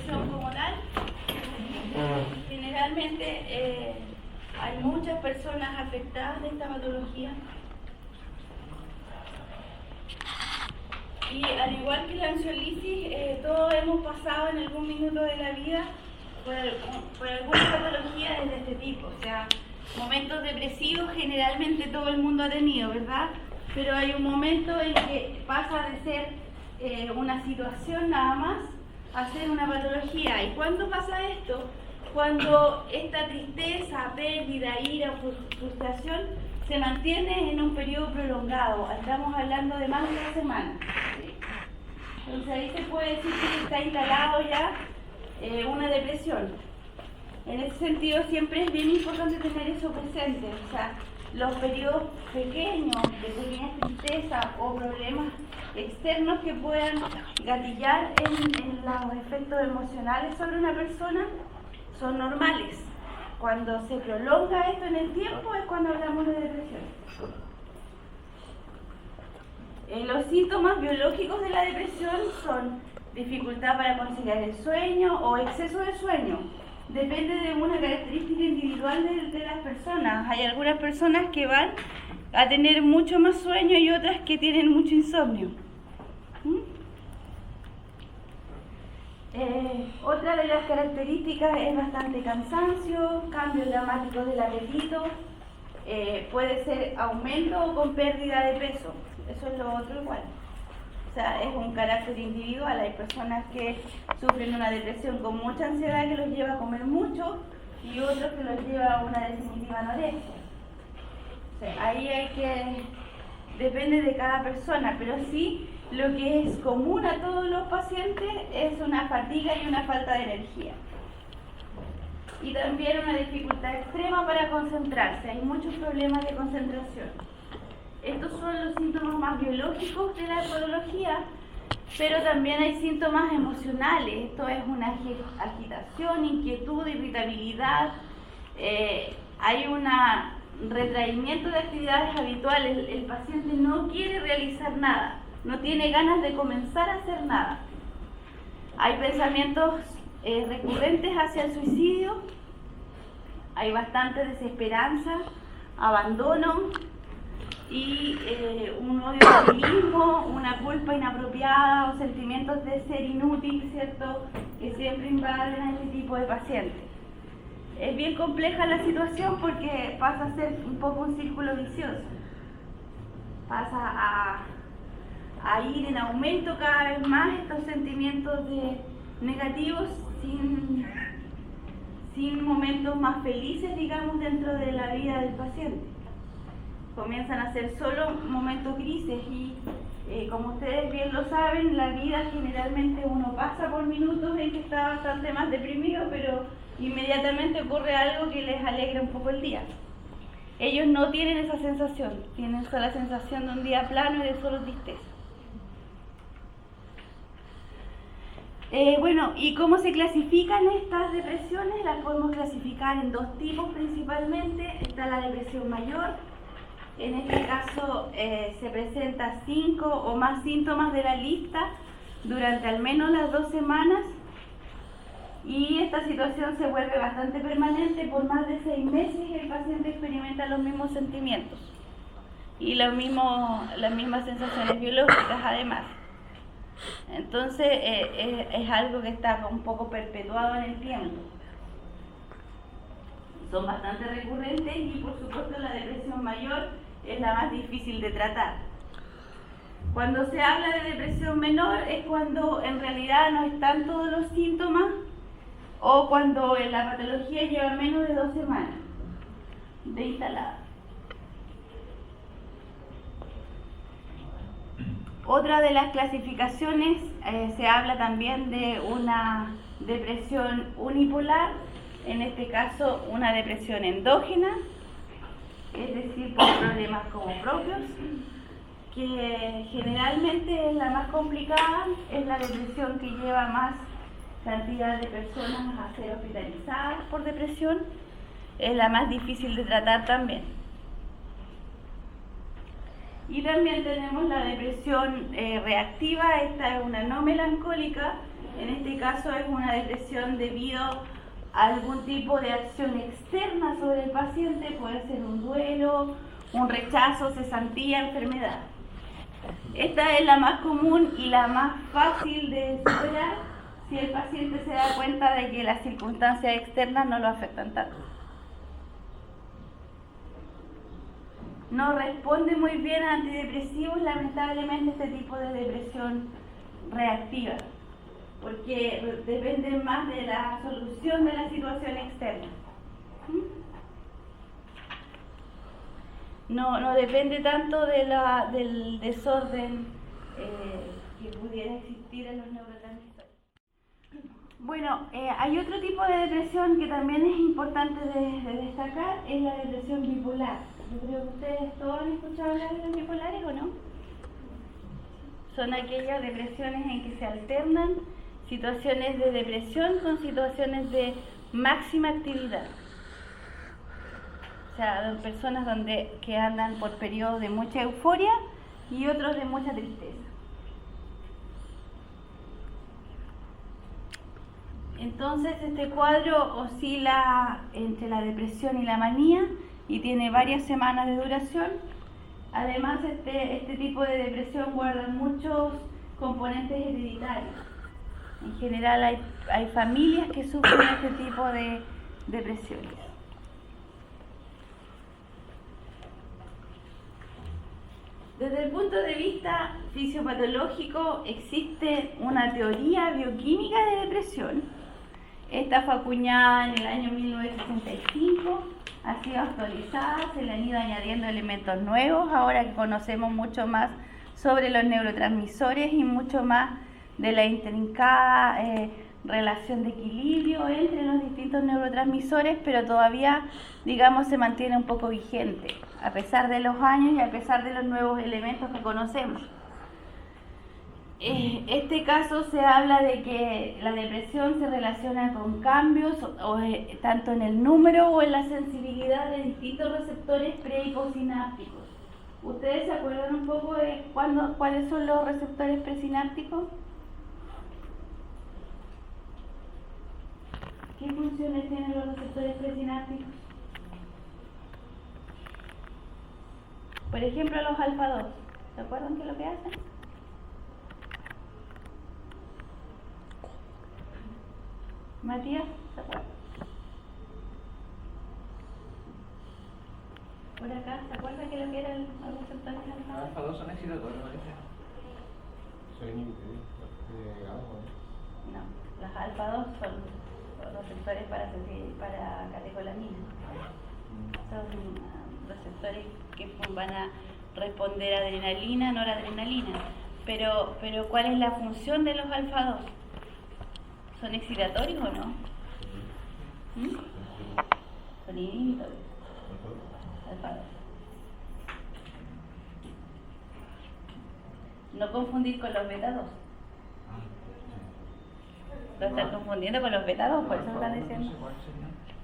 depresión como tal. Generalmente hay muchas personas afectadas de esta patología. Y al igual que la ansiolisis, todos hemos pasado en algún minuto de la vida por alguna patología de este tipo. O sea, momentos depresivos generalmente todo el mundo ha tenido, ¿verdad? Pero hay un momento en que pasa de ser una situación nada más a ser una patología. ¿Y cuándo pasa esto? Cuando esta tristeza, pérdida, ira o frustración se mantiene en un periodo prolongado. Estamos hablando de más de una semana. Entonces ahí se puede decir que está instalado ya una depresión. En ese sentido siempre es bien importante tener eso presente. O sea, los periodos pequeños de pequeña tristeza o problemas externos que puedan gatillar en los efectos emocionales sobre una persona son normales. Cuando se prolonga esto en el tiempo es cuando hablamos de depresión. Los síntomas biológicos de la depresión son dificultad para conciliar el sueño o exceso de sueño. Depende de una característica individual de las personas. Hay algunas personas que van a tener mucho más sueño y otras que tienen mucho insomnio. Otra de las características es bastante cansancio, cambios dramáticos del apetito, puede ser aumento o con pérdida de peso. Eso es lo otro igual. O sea, es un carácter individual. Hay personas que sufren una depresión con mucha ansiedad que los lleva a comer mucho y otros que los lleva a una definitiva anorexia. O sea, ahí depende de cada persona, pero sí lo que es común a todos los pacientes es una fatiga y una falta de energía. Y también una dificultad extrema para concentrarse. Hay muchos problemas de concentración. Estos son los síntomas más biológicos de la patología, pero también hay síntomas emocionales. Esto es una agitación, inquietud, irritabilidad. Hay un retraimiento de actividades habituales. El paciente no quiere realizar nada, no tiene ganas de comenzar a hacer nada. Hay pensamientos recurrentes hacia el suicidio, hay bastante desesperanza, abandono y un odio a sí mismo, una culpa inapropiada o sentimientos de ser inútil, ¿cierto?, que siempre invaden a este tipo de pacientes. Es bien compleja la situación porque pasa a ser un poco un círculo vicioso. Pasa a ir en aumento cada vez más estos sentimientos negativos sin momentos más felices, digamos, dentro de la vida del paciente. Comienzan a ser solo momentos grises y como ustedes bien lo saben, la vida generalmente uno pasa por minutos en que está bastante más deprimido, pero inmediatamente ocurre algo que les alegra un poco el día. Ellos no tienen esa sensación, tienen solo la sensación de un día plano y de solo tristeza. Bueno, ¿y cómo se clasifican estas depresiones? Las podemos clasificar en dos tipos principalmente. Está la depresión mayor. En este caso se presenta 5 o más síntomas de la lista durante al menos las 2 semanas y esta situación se vuelve bastante permanente. Por más de 6 meses el paciente experimenta los mismos sentimientos y las mismas sensaciones biológicas además. Entonces es algo que está un poco perpetuado en el tiempo. Son bastante recurrentes y por supuesto la depresión mayor es la más difícil de tratar. Cuando se habla de depresión menor es cuando en realidad no están todos los síntomas o cuando la patología lleva menos de 2 semanas de instalada. Otra de las clasificaciones se habla también de una depresión unipolar, en este caso una depresión endógena, es decir, por problemas como propios, que generalmente es la más complicada, es la depresión que lleva más cantidad de personas a ser hospitalizadas por depresión, es la más difícil de tratar también. Y también tenemos la depresión reactiva. Esta es una no melancólica, En este caso es una depresión debido a algún tipo de acción externa sobre el paciente, puede ser un duelo, un rechazo, cesantía, enfermedad. Esta es la más común y la más fácil de superar si el paciente se da cuenta de que las circunstancias externas no lo afectan tanto. No responde muy bien a antidepresivos, lamentablemente, este tipo de depresión reactiva, porque depende más de la solución de la situación externa. No depende tanto del desorden que pudiera existir en los neurotransmisores. Bueno, hay otro tipo de depresión que también es importante de destacar, es la depresión bipolar. Yo creo que ustedes todos han escuchado hablar de los bipolares, ¿o no? Son aquellas depresiones en que se alternan situaciones de depresión con situaciones de máxima actividad. O sea, personas que andan por periodos de mucha euforia y otros de mucha tristeza. Entonces este cuadro oscila entre la depresión y la manía y tiene varias semanas de duración. Además, este tipo de depresión guarda muchos componentes hereditarios. En general hay familias que sufren este tipo de depresiones. Desde el punto de vista fisiopatológico existe una teoría bioquímica de depresión. Esta fue acuñada en el año 1965, ha sido actualizada, se le han ido añadiendo elementos nuevos, ahora que conocemos mucho más sobre los neurotransmisores y mucho más de la intrincada relación de equilibrio entre los distintos neurotransmisores, pero todavía, digamos, se mantiene un poco vigente, a pesar de los años y a pesar de los nuevos elementos que conocemos. Este caso se habla de que la depresión se relaciona con cambios tanto en el número o en la sensibilidad de distintos receptores pre- y postsinápticos. ¿Ustedes se acuerdan un poco de cuáles son los receptores presinápticos? ¿Qué funciones tienen los receptores presinápticos? Por ejemplo, los alfa-2. ¿Se acuerdan qué es lo que hacen? Matías, ¿se acuerdan? Por acá, ¿se acuerdan qué es lo que era el receptor alfa-2? Alfa-2 son excitatorios, parece. Soy inhibidor de algo. No, los alfa-2 son los receptores para catecolamina. Son receptores que van a responder a adrenalina, noradrenalina. Pero ¿cuál es la función de los alfa-2? ¿Son excitatorios o no? Son inhibitorios. Alfa-2. No confundir con los beta-2. Lo están confundiendo con los beta-2, por eso están diciendo.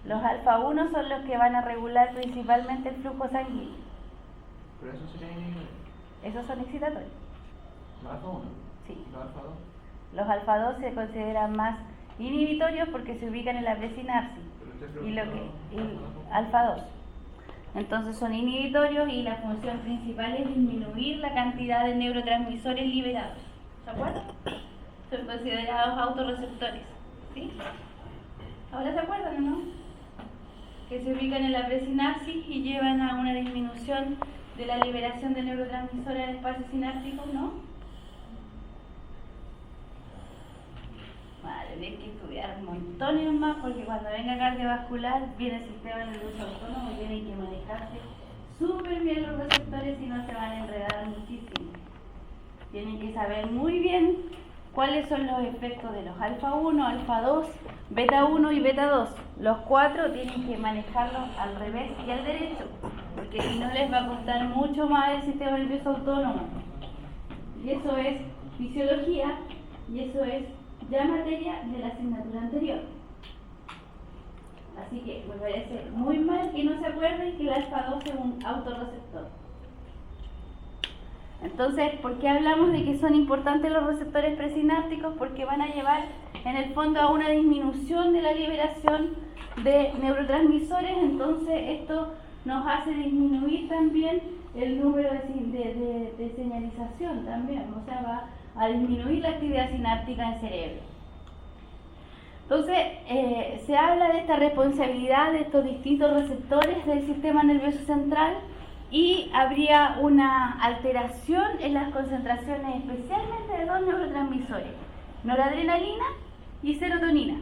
Los alfa-1 son los que van a regular principalmente el flujo sanguíneo. Pero eso sería inhibidor. Esos son excitatorios. ¿Los alfa-1? Sí. ¿Los alfa-2? Los alfa-2 se consideran más inhibitorios porque se ubican en la presinapsis. Y alfa-2. Entonces son inhibitorios y la función principal es disminuir la cantidad de neurotransmisores liberados. ¿Se acuerdan? Son considerados autorreceptores. ¿Sí? ¿Ahora se acuerdan o no? Que se ubican en la presinapsis y llevan a una disminución de la liberación de neurotransmisores en el espacio sináptico, ¿no? Vale, hay que estudiar montones más porque cuando venga cardiovascular viene el sistema nervioso autónomo y tienen que manejarse súper bien los receptores y no se van a enredar muchísimo. Tienen que saber muy bien cuáles son los efectos de los alfa-1, alfa-2, beta-1 y beta-2. Los cuatro tienen que manejarlos al revés y al derecho, porque si no les va a costar mucho más el sistema nervioso autónomo. Y eso es fisiología y eso es ya materia de la asignatura anterior. Así que me parece muy mal que no se acuerden que el alfa-2 es un autorreceptor. Entonces, ¿por qué hablamos de que son importantes los receptores presinápticos? Porque van a llevar en el fondo a una disminución de la liberación de neurotransmisores. Entonces esto nos hace disminuir también el número de señalización también, o sea, va a disminuir la actividad sináptica en cerebro. Entonces, se habla de esta responsabilidad de estos distintos receptores del sistema nervioso central y habría una alteración en las concentraciones especialmente de dos neurotransmisores, noradrenalina y serotonina.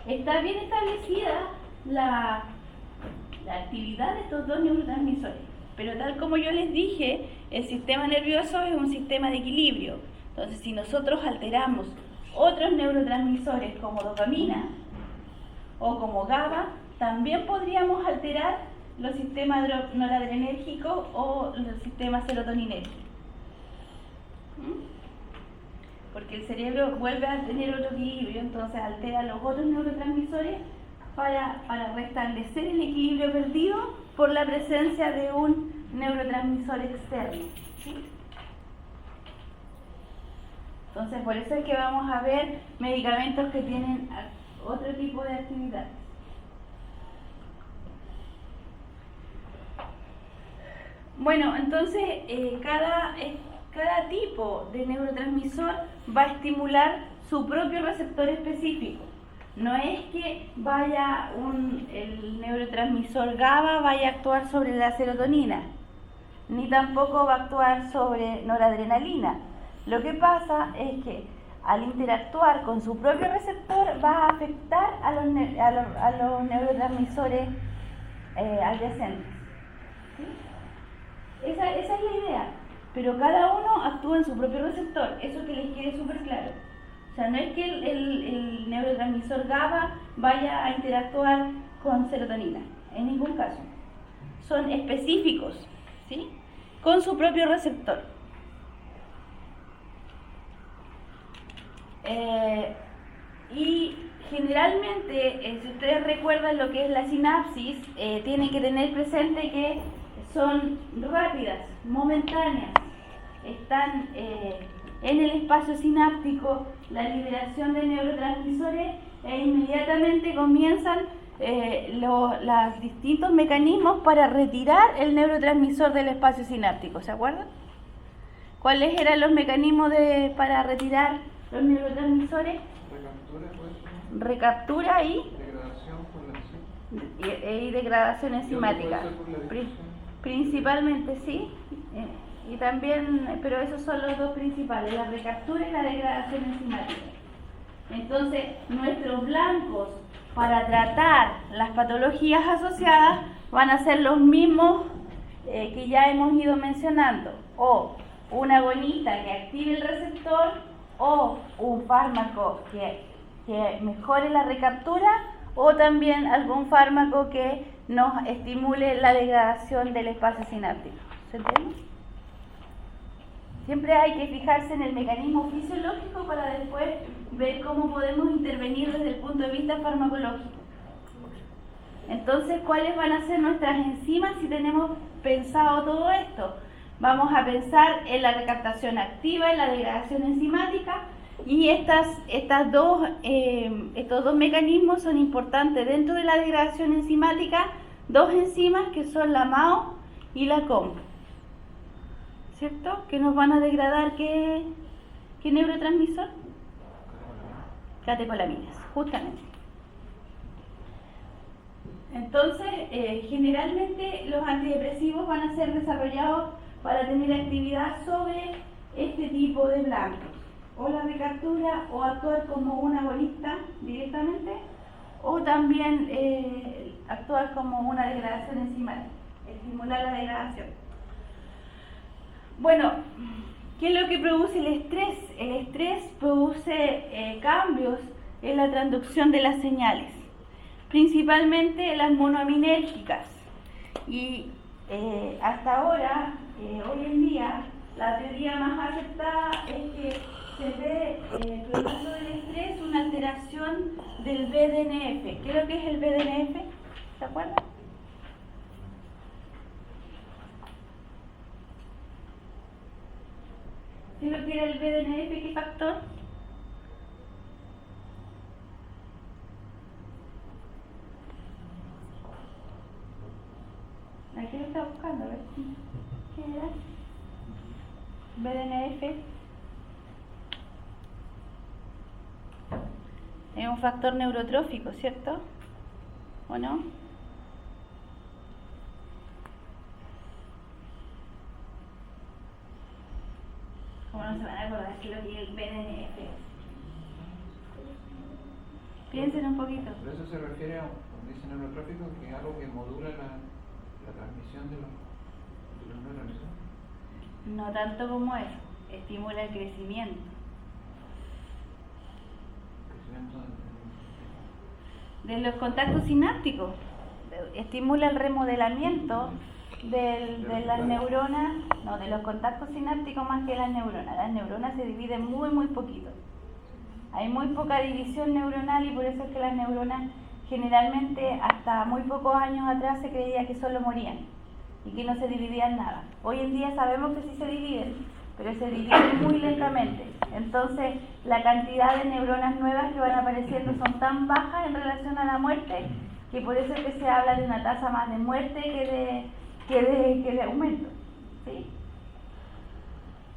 Está bien establecida la actividad de estos dos neurotransmisores, pero tal como yo les dije, el sistema nervioso es un sistema de equilibrio. Entonces, si nosotros alteramos otros neurotransmisores como dopamina o como GABA, también podríamos alterar los sistemas noradrenérgicos o los sistemas serotoninérgicos. Porque el cerebro vuelve a tener otro equilibrio, entonces altera los otros neurotransmisores para restablecer el equilibrio perdido por la presencia de un neurotransmisor externo. ¿Sí? Entonces, por eso es que vamos a ver medicamentos que tienen otro tipo de actividad. Bueno, entonces cada tipo de neurotransmisor va a estimular su propio receptor específico. No es que el neurotransmisor GABA vaya a actuar sobre la serotonina, ni tampoco va a actuar sobre noradrenalina. Lo que pasa es que al interactuar con su propio receptor va a afectar a los neurotransmisores adyacentes. ¿Sí? Esa es la idea, pero cada uno actúa en su propio receptor, eso que les quede súper claro. O sea, no es que el neurotransmisor GABA vaya a interactuar con serotonina, en ningún caso. Son específicos, ¿sí? Con su propio receptor. Y generalmente, si ustedes recuerdan lo que es la sinapsis, tienen que tener presente que son rápidas, momentáneas, están en el espacio sináptico, la liberación de neurotransmisores e inmediatamente comienzan los distintos mecanismos para retirar el neurotransmisor del espacio sináptico, ¿se acuerdan? ¿Cuáles eran los mecanismos para retirar los neurotransmisores? Recaptura y degradación por la enzima. Y degradación enzimática. Principalmente, sí. Y también, pero esos son los dos principales, la recaptura y la degradación enzimática. Entonces, nuestros blancos para tratar las patologías asociadas van a ser los mismos que ya hemos ido mencionando, o una agonista que active el receptor, o un fármaco que mejore la recaptura, o también algún fármaco que nos estimule la degradación del espacio sináptico. ¿Se entiende? Siempre hay que fijarse en el mecanismo fisiológico para después ver cómo podemos intervenir desde el punto de vista farmacológico. Entonces, ¿cuáles van a ser nuestras enzimas si tenemos pensado todo esto? Vamos a pensar en la recaptación activa, en la degradación enzimática, y estos dos mecanismos son importantes dentro de la degradación enzimática, dos enzimas que son la MAO y la COMP, ¿cierto? Que nos van a degradar ¿qué neurotransmisor? Catecolaminas, justamente. Entonces, generalmente los antidepresivos van a ser desarrollados para tener actividad sobre este tipo de blancos, o la recaptura, o actuar como un agonista directamente, o también actuar como una degradación enzimática, estimular la degradación. Bueno, ¿qué es lo que produce el estrés? El estrés produce cambios en la transducción de las señales, principalmente las monoaminérgicas. Y hasta ahora, hoy en día, la teoría más aceptada es que se ve producto del estrés una alteración del BDNF. ¿Qué es lo que es el BDNF? ¿Se acuerdan? ¿Qué es lo que era el BDNF? ¿Qué factor? Aquí lo está buscando, a ver. ¿Qué era? BDNF. Es un factor neurotrófico, ¿cierto? ¿O no? ¿Cómo no se van a acordar que lo que es el BDNF? Piensen un poquito. Pero eso se refiere a, cuando dice neurotrófico, que es algo que modula la transmisión de los neurones. No tanto como eso, estimula el crecimiento. De los contactos sinápticos, estimula el remodelamiento de las neuronas, no, de los contactos sinápticos más que las neuronas. Las neuronas se dividen muy poquito. Hay muy poca división neuronal y por eso es que las neuronas generalmente hasta muy pocos años atrás se creía que solo morían y que no se dividían nada. Hoy en día sabemos que sí se dividen, pero se dividen muy lentamente. Entonces la cantidad de neuronas nuevas que van apareciendo son tan bajas en relación a la muerte que por eso es que se habla de una tasa más de muerte que de aumento, ¿sí?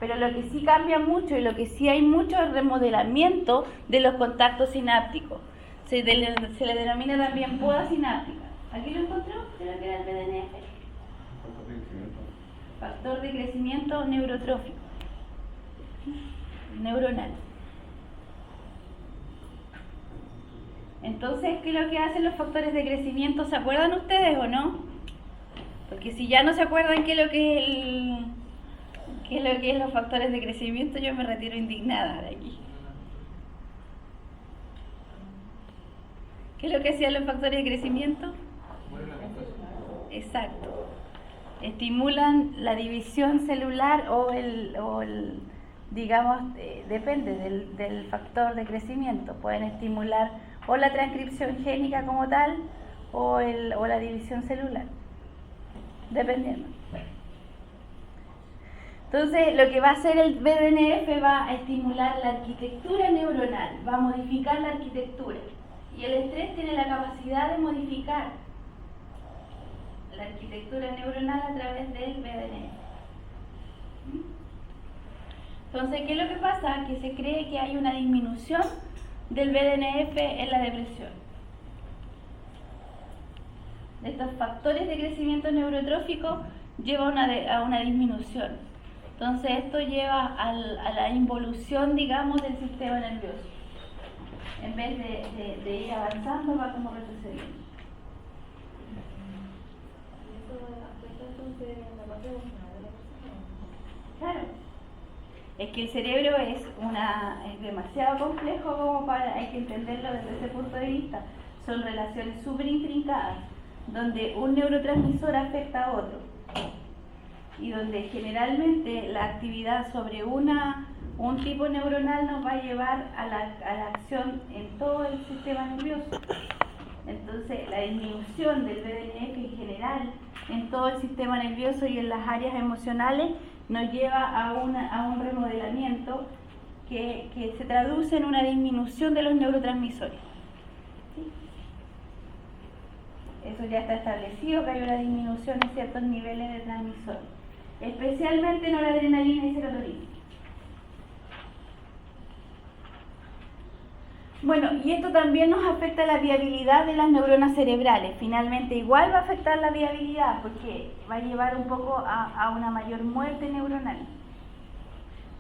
Pero lo que sí cambia mucho y lo que sí hay mucho es remodelamiento de los contactos sinápticos. Se le denomina también poda sináptica. ¿Aquí lo encontró? Creo que era el BDNF. Factor de crecimiento neurotrófico. Neuronal. Entonces, ¿qué es lo que hacen los factores de crecimiento? ¿Se acuerdan ustedes o no? Porque si ya no se acuerdan qué es lo que es los factores de crecimiento, yo me retiro indignada de aquí. ¿Qué es lo que hacían los factores de crecimiento? Exacto. Estimulan la división celular o el digamos, depende del factor de crecimiento. Pueden estimular o la transcripción génica como tal o la división celular, dependiendo. Entonces, lo que va a hacer el BDNF va a estimular la arquitectura neuronal, va a modificar la arquitectura. Y el estrés tiene la capacidad de modificar la arquitectura neuronal a través del BDNF. Entonces, ¿qué es lo que pasa? Que se cree que hay una disminución del BDNF en la depresión. Estos factores de crecimiento neurotrófico llevan a una disminución. Entonces, esto lleva a la involución, digamos, del sistema nervioso. En vez de ir avanzando, va como retrocediendo. Claro. Es que el cerebro es demasiado complejo como hay que entenderlo desde ese punto de vista. Son relaciones súper intrincadas, donde un neurotransmisor afecta a otro. Y donde generalmente la actividad sobre un tipo neuronal nos va a llevar a la acción en todo el sistema nervioso. Entonces, la disminución del BDNF en general en todo el sistema nervioso y en las áreas emocionales nos lleva a un remodelamiento que se traduce en una disminución de los neurotransmisores. ¿Sí? Eso ya está establecido, que hay una disminución en ciertos niveles de transmisores, especialmente noradrenalina y serotonina. Bueno, y esto también nos afecta la viabilidad de las neuronas cerebrales. Finalmente, igual va a afectar la viabilidad porque va a llevar un poco a una mayor muerte neuronal.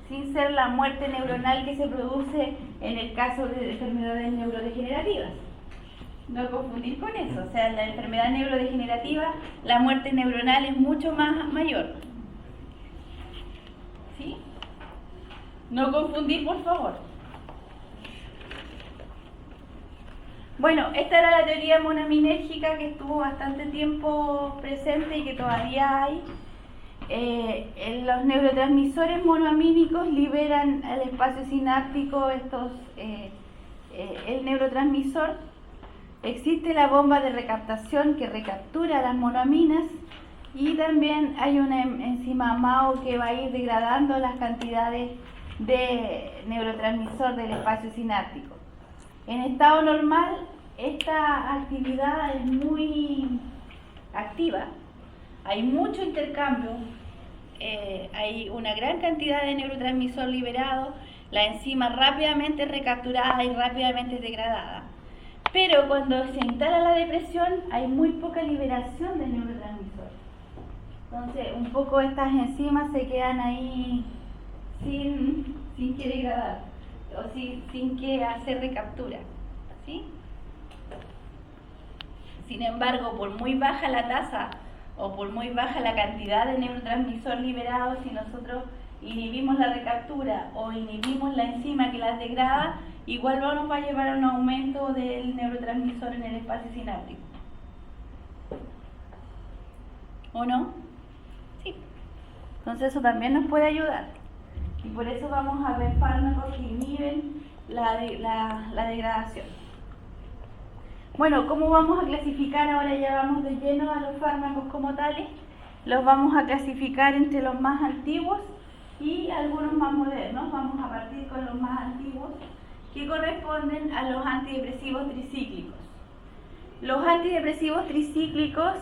Sin ser la muerte neuronal que se produce en el caso de enfermedades neurodegenerativas. No confundir con eso. O sea, en la enfermedad neurodegenerativa, la muerte neuronal es mucho más mayor. ¿Sí? No confundir, por favor. Bueno, esta era la teoría monoaminérgica que estuvo bastante tiempo presente y que todavía hay. Los neurotransmisores monoamínicos liberan al espacio sináptico el neurotransmisor. Existe la bomba de recaptación que recaptura las monoaminas Y también hay una enzima MAO que va a ir degradando las cantidades de neurotransmisor del espacio sináptico. En estado normal, esta actividad es muy activa, hay mucho intercambio, hay una gran cantidad de neurotransmisor liberado, la enzima rápidamente recapturada y rápidamente degradada. Pero cuando se instala la depresión hay muy poca liberación de neurotransmisor. Entonces un poco estas enzimas se quedan ahí sin que degradar o sin que hacer recaptura, ¿sí? Sin embargo, por muy baja la tasa o por muy baja la cantidad de neurotransmisor liberado, si nosotros inhibimos la recaptura o inhibimos la enzima que las degrada, igual nos va a llevar a un aumento del neurotransmisor en el espacio sináptico. ¿O no? Sí. Entonces eso también nos puede ayudar. Y por eso vamos a ver fármacos que inhiben la degradación. Bueno, ¿cómo vamos a clasificar? Ahora ya vamos de lleno a los fármacos como tales. Los vamos a clasificar entre los más antiguos y algunos más modernos. Vamos a partir con los más antiguos, que corresponden a los antidepresivos tricíclicos. Los antidepresivos tricíclicos,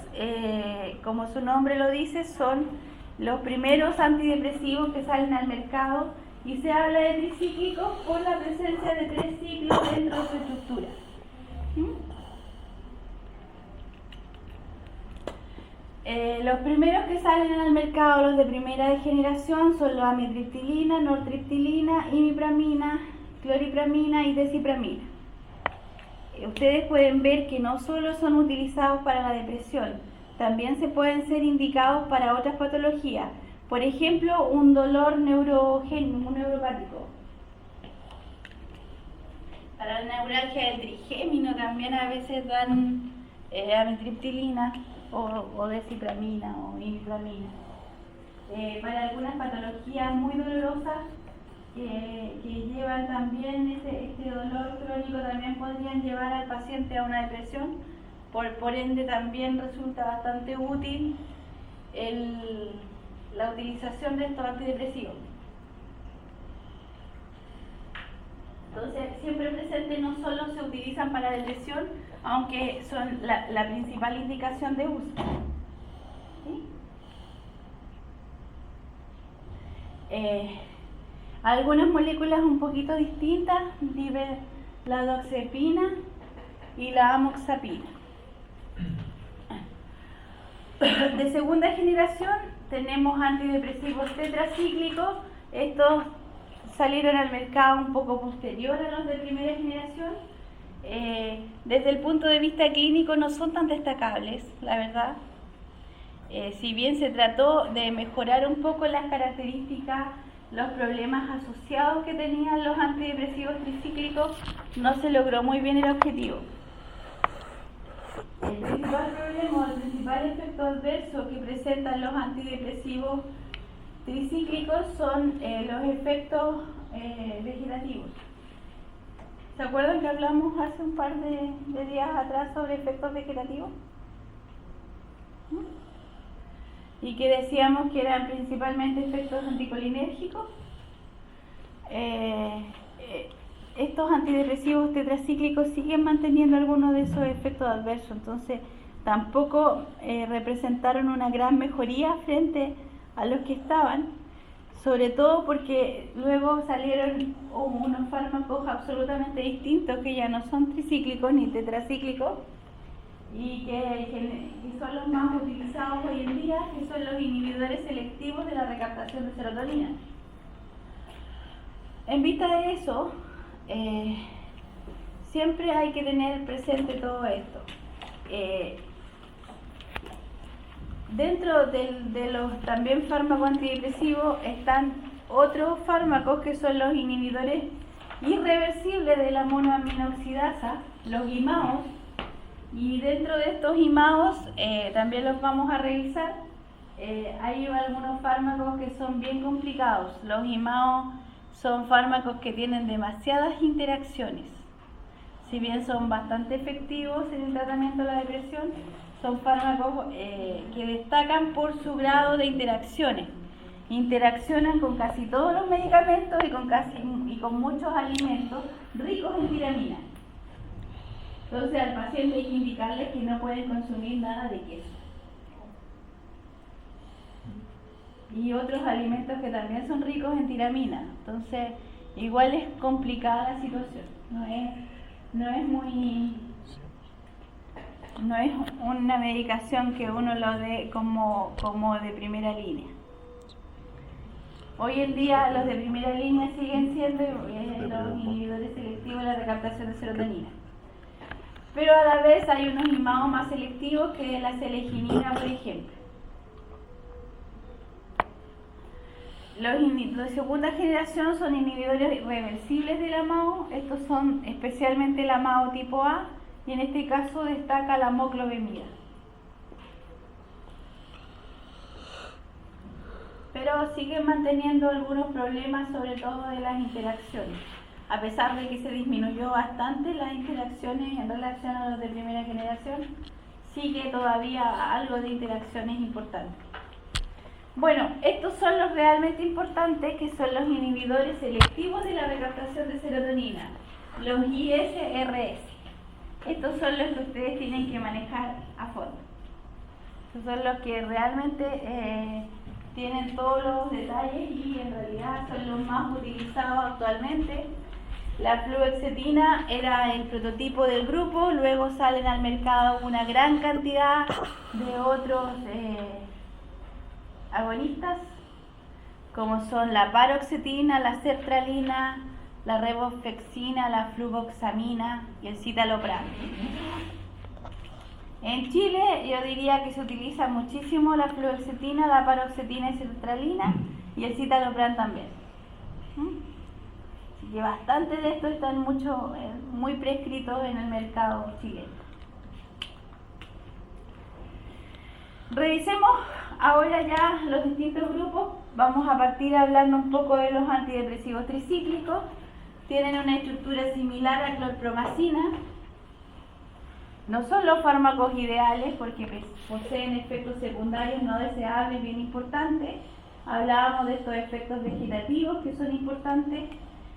como su nombre lo dice, son los primeros antidepresivos que salen al mercado, y se habla de tricíclicos por la presencia de 3 ciclos dentro de su estructura. Los primeros que salen al mercado, los de primera generación, son los amitriptilina, nortriptilina, imipramina, cloripramina y desipramina. Ustedes pueden ver que no solo son utilizados para la depresión, también se pueden ser indicados para otras patologías. Por ejemplo, un dolor neuropático. Para la neuralgia del trigémino también a veces dan amitriptilina o desipramina o imipramina. Para algunas patologías muy dolorosas que llevan también este dolor crónico, también podrían llevar al paciente a una depresión. Por ende también resulta bastante útil la utilización de estos antidepresivos. Entonces, siempre presente, no solo se utilizan para depresión, aunque son la principal indicación de uso. ¿Sí? Algunas moléculas un poquito distintas, la doxepina y la amoxapina. De segunda generación tenemos antidepresivos tetracíclicos. Estos salieron al mercado un poco posterior a los de primera generación. Desde el punto de vista clínico no son tan destacables, la verdad. Si bien se trató de mejorar un poco las características, los problemas asociados que tenían los antidepresivos tricíclicos, no se logró muy bien el objetivo. El principal problema o el principal efecto adverso que presentan los antidepresivos tricíclicos son los efectos vegetativos. ¿Se acuerdan que hablamos hace un par de días atrás sobre efectos vegetativos? Y que decíamos que eran principalmente efectos anticolinérgicos. Estos antidepresivos tetracíclicos siguen manteniendo algunos de esos efectos adversos, entonces tampoco representaron una gran mejoría frente a los que estaban, sobre todo porque luego salieron unos fármacos absolutamente distintos que ya no son tricíclicos ni tetracíclicos y que son los más utilizados hoy en día, que son los inhibidores selectivos de la recaptación de serotonina. En vista de eso, siempre hay que tener presente todo esto. Dentro de los también fármacos antidepresivos están otros fármacos que son los inhibidores irreversibles de la monoaminoxidasa, los IMAOs, y dentro de estos IMAOs también los vamos a revisar. Hay algunos fármacos que son bien complicados. Los IMAOs son fármacos que tienen demasiadas interacciones. Si bien son bastante efectivos en el tratamiento de la depresión, son fármacos que destacan por su grado de interacciones. Interaccionan con casi todos los medicamentos y con muchos alimentos ricos en tiramina. Entonces al paciente hay que indicarles que no pueden consumir nada de queso. Y otros alimentos que también son ricos en tiramina. Entonces igual es complicada la situación. No es una medicación que uno lo dé como de primera línea. Hoy en día los de primera línea siguen siendo los inhibidores selectivos de la recaptación de serotonina. Pero a la vez hay unos imados más selectivos que la seleginina, por ejemplo. Los de segunda generación son inhibidores reversibles del AMAO. Estos son especialmente el AMAO tipo A y en este caso destaca la moclobemida. Pero siguen manteniendo algunos problemas, sobre todo de las interacciones. A pesar de que se disminuyó bastante las interacciones en relación a los de primera generación, sigue todavía algo de interacciones importantes. Bueno, estos son los realmente importantes, que son los inhibidores selectivos de la recaptación de serotonina, los ISRS. Estos son los que ustedes tienen que manejar a fondo. Estos son los que realmente tienen todos los detalles y en realidad son los más utilizados actualmente. La fluoxetina era el prototipo del grupo, luego salen al mercado una gran cantidad de otros agonistas, como son la paroxetina, la sertralina, la riboflexina, la fluvoxamina y el citalopram. En Chile yo diría que se utiliza muchísimo la fluoxetina, la paroxetina y sertralina y el citalopram también. Así que bastante de esto están muy prescritos en el mercado chileno. Revisemos ahora ya los distintos grupos. Vamos a partir hablando un poco de los antidepresivos tricíclicos. Tienen una estructura similar a clorpromacina. No son los fármacos ideales porque poseen efectos secundarios no deseables bien importantes. Hablábamos de estos efectos vegetativos que son importantes.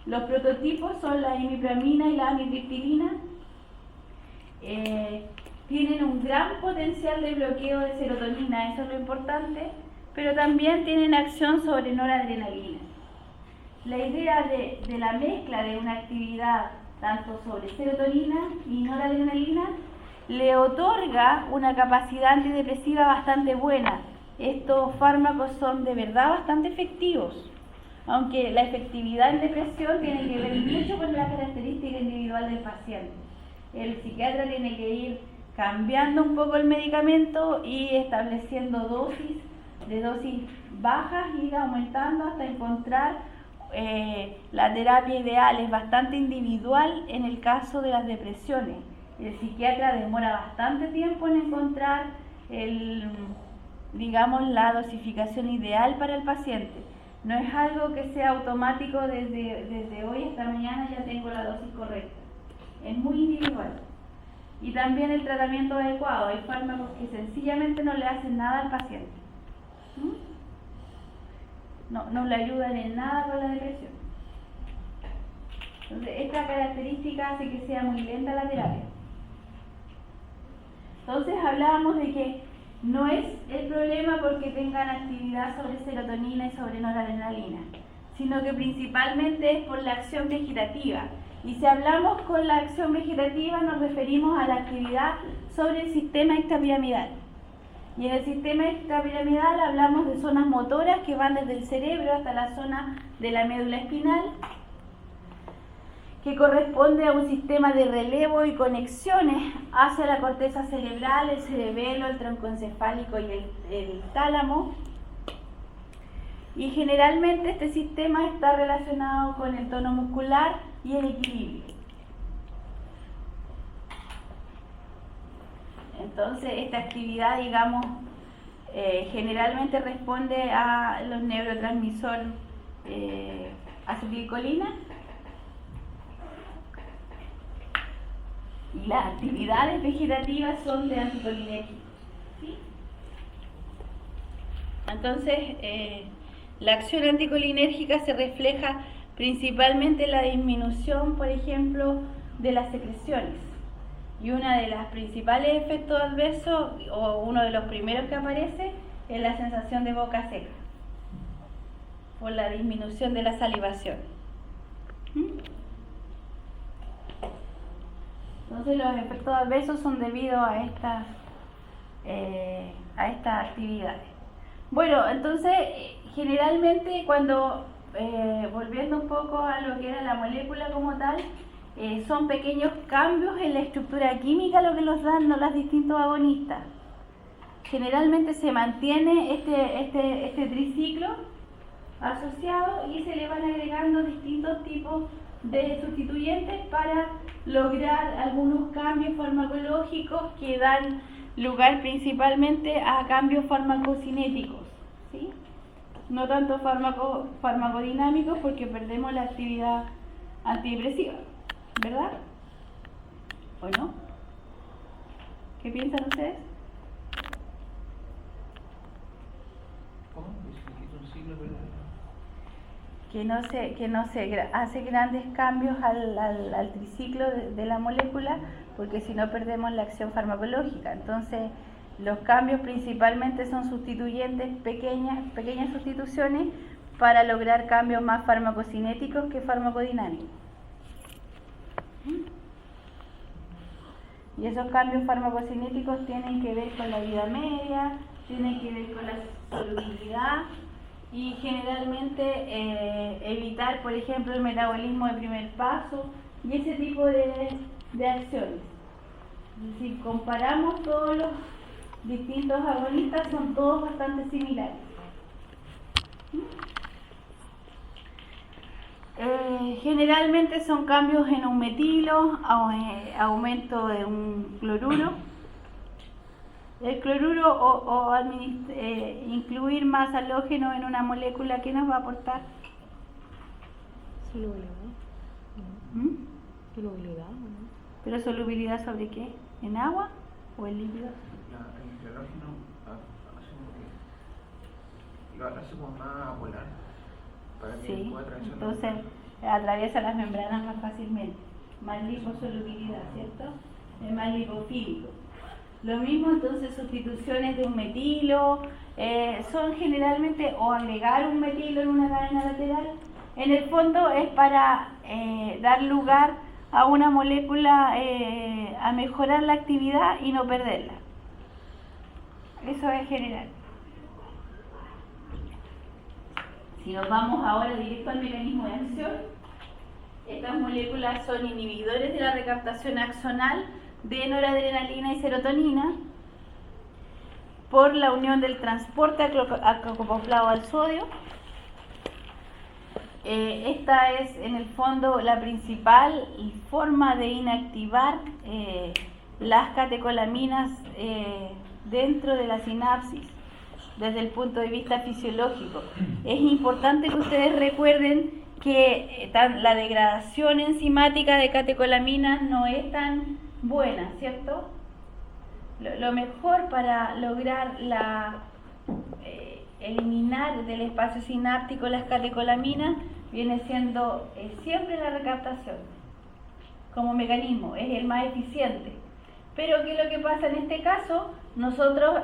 Los prototipos son la imipramina y la amitriptilina. Tienen un gran potencial de bloqueo de serotonina, eso es lo importante, pero también tienen acción sobre noradrenalina. La idea de la mezcla de una actividad tanto sobre serotonina y noradrenalina le otorga una capacidad antidepresiva bastante buena. Estos fármacos son de verdad bastante efectivos, aunque la efectividad en depresión tiene que ver mucho con la característica individual del paciente. El psiquiatra tiene que ir cambiando un poco el medicamento y estableciendo dosis bajas, ir aumentando hasta encontrar la terapia ideal. Es bastante individual en el caso de las depresiones. El psiquiatra demora bastante tiempo en encontrar la dosificación ideal para el paciente. No es algo que sea automático desde hoy hasta mañana ya tengo la dosis correcta. Es muy individual. Y también el tratamiento adecuado. Hay fármacos que sencillamente no le hacen nada al paciente. No le ayudan en nada con la depresión. Entonces, esta característica hace que sea muy lenta la terapia. Entonces, hablábamos de que no es el problema porque tengan actividad sobre serotonina y sobre noradrenalina, sino que principalmente es por la acción vegetativa. Y si hablamos con la acción vegetativa nos referimos a la actividad sobre el sistema extrapiramidal. Y en el sistema extrapiramidal hablamos de zonas motoras que van desde el cerebro hasta la zona de la médula espinal, que corresponde a un sistema de relevo y conexiones hacia la corteza cerebral, el cerebelo, el tronco encefálico y el tálamo. Y generalmente este sistema está relacionado con el tono muscular y el equilibrio. Entonces esta actividad, generalmente responde a los neurotransmisores acetilcolina. Y las actividades vegetativas son de anticolinérgicos. ¿Sí? Entonces, la acción anticolinérgica se refleja principalmente en la disminución, por ejemplo, de las secreciones. Y uno de los principales efectos adversos, o uno de los primeros que aparece, es la sensación de boca seca, por la disminución de la salivación. Entonces los efectos adversos son debidos a estas actividades. Bueno, entonces generalmente cuando, volviendo un poco a lo que era la molécula como tal, son pequeños cambios en la estructura química lo que los dan los distintos agonistas. Generalmente se mantiene este triciclo asociado y se le van agregando distintos tipos de sustituyentes para lograr algunos cambios farmacológicos que dan lugar principalmente a cambios farmacocinéticos, ¿sí? No tanto farmacodinámicos, porque perdemos la actividad antidepresiva, ¿verdad? ¿O no? ¿Qué piensan ustedes? ¿Cómo? ¿Quita un signo, verdad? Que no se hace grandes cambios al triciclo de la molécula, porque si no perdemos la acción farmacológica. Entonces los cambios principalmente son sustituyentes, pequeñas sustituciones para lograr cambios más farmacocinéticos que farmacodinámicos. Y esos cambios farmacocinéticos tienen que ver con la vida media, tienen que ver con la solubilidad y generalmente evitar, por ejemplo, el metabolismo de primer paso y ese tipo de acciones. Es decir, comparamos todos los distintos agonistas, son todos bastante similares. Generalmente son cambios en un metilo, aumento de un cloruro. El cloruro incluir más halógeno en una molécula, ¿qué nos va a aportar? Solubilidad. Solubilidad, ¿no? ¿Pero solubilidad sobre qué? ¿En agua o en líquidos? El halógeno lo hace como más polar para que Sí, pueda atravesar. entonces atraviesa las membranas más fácilmente. Más liposolubilidad, ¿cierto? Es más lipofílico. Lo mismo, entonces, sustituciones de un metilo son generalmente o agregar un metilo en una cadena lateral. En el fondo es para dar lugar a una molécula a mejorar la actividad y no perderla. Eso es general. Si nos vamos ahora directo al mecanismo de acción, estas moléculas son inhibidores de la recaptación axonal de noradrenalina y serotonina por la unión del transporte acoplado al sodio. Esta es en el fondo la principal forma de inactivar las catecolaminas dentro de la sinapsis desde el punto de vista fisiológico. Es importante que ustedes recuerden que la degradación enzimática de catecolaminas no es tan buena, ¿cierto? Lo mejor para lograr eliminar del espacio sináptico las catecolaminas viene siendo siempre la recaptación como mecanismo, es el más eficiente. Pero ¿qué es lo que pasa en este caso? Nosotros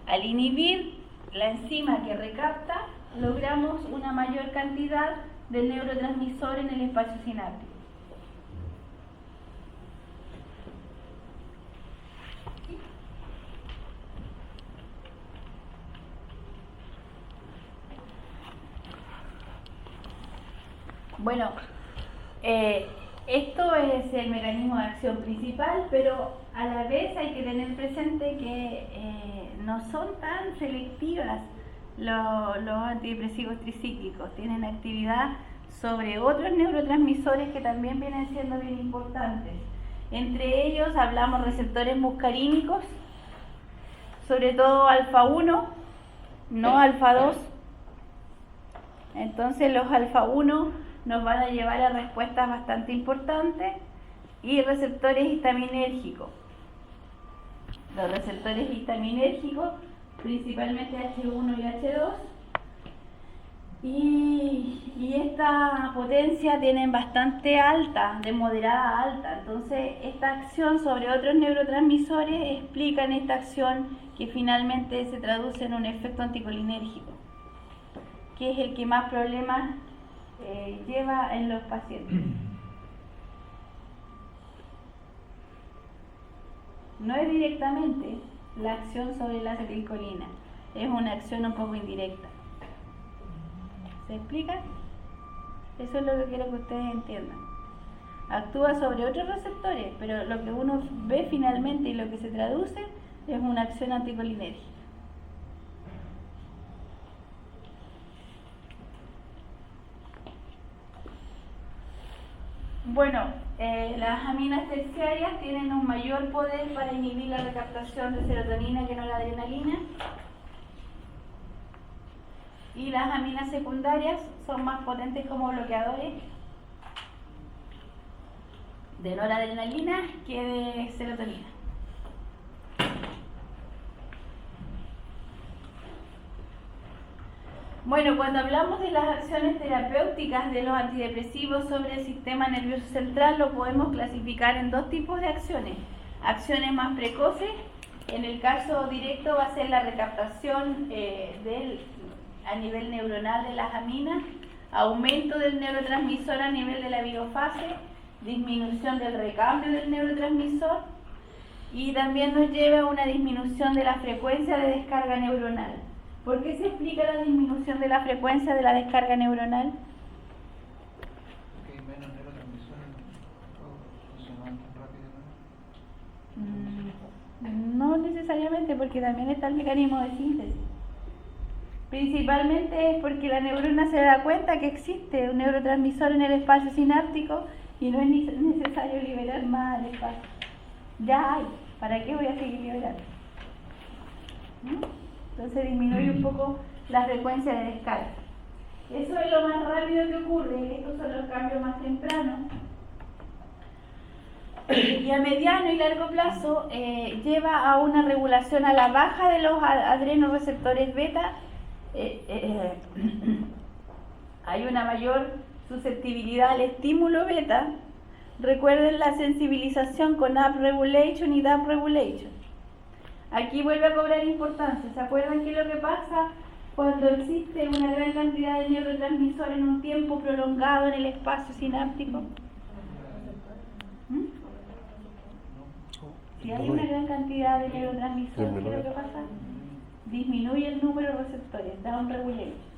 al inhibir la enzima que recapta, logramos una mayor cantidad de neurotransmisor en el espacio sináptico. Bueno, esto es el mecanismo de acción principal, pero a la vez hay que tener presente que no son tan selectivas los antidepresivos tricíclicos. Tienen actividad sobre otros neurotransmisores que también vienen siendo bien importantes. Entre ellos hablamos receptores muscarínicos, sobre todo alfa 1, no alfa 2. Entonces los alfa 1 nos van a llevar a respuestas bastante importantes, y receptores histaminérgicos. los receptores histaminérgicos, principalmente H1 y H2. Y esta potencia tienen bastante alta, de moderada a alta. Entonces, esta acción sobre otros neurotransmisores explica en esta acción que finalmente se traduce en un efecto anticolinérgico, que es el que más problemas lleva en los pacientes. No es directamente la acción sobre la acetilcolina, es una acción un poco indirecta. ¿Se explica? Eso es lo que quiero que ustedes entiendan. Actúa sobre otros receptores, pero lo que uno ve finalmente y lo que se traduce es una acción anticolinérgica. Bueno, las aminas terciarias tienen un mayor poder para inhibir la recaptación de serotonina que no la adrenalina. Y las aminas secundarias son más potentes como bloqueadores de noradrenalina que de serotonina. Bueno, cuando hablamos de las acciones terapéuticas de los antidepresivos sobre el sistema nervioso central, lo podemos clasificar en dos tipos de acciones. Acciones más precoces, en el caso directo va a ser la recaptación a nivel neuronal de las aminas, aumento del neurotransmisor a nivel de la biofase, disminución del recambio del neurotransmisor y también nos lleva a una disminución de la frecuencia de descarga neuronal. ¿Por qué se explica la disminución de la frecuencia de la descarga neuronal? Porque hay menos neurotransmisores, funcionan tan rápido, ¿no? No necesariamente, porque también está el mecanismo de síntesis. Principalmente es porque la neurona se da cuenta que existe un neurotransmisor en el espacio sináptico y no es necesario liberar más al espacio. Ya hay, ¿para qué voy a seguir liberando? Entonces disminuye un poco la frecuencia de descarga. Eso es lo más rápido que ocurre, estos son los cambios más tempranos. Y a mediano y largo plazo lleva a una regulación a la baja de los adrenoreceptores beta. Hay una mayor susceptibilidad al estímulo beta. Recuerden la sensibilización con upregulation y downregulation. Aquí vuelve a cobrar importancia. ¿Se acuerdan qué es lo que pasa cuando existe una gran cantidad de neurotransmisores en un tiempo prolongado en el espacio sináptico? Si hay una gran cantidad de neurotransmisores, ¿qué es lo que pasa? Disminuye el número de receptores, downregulation.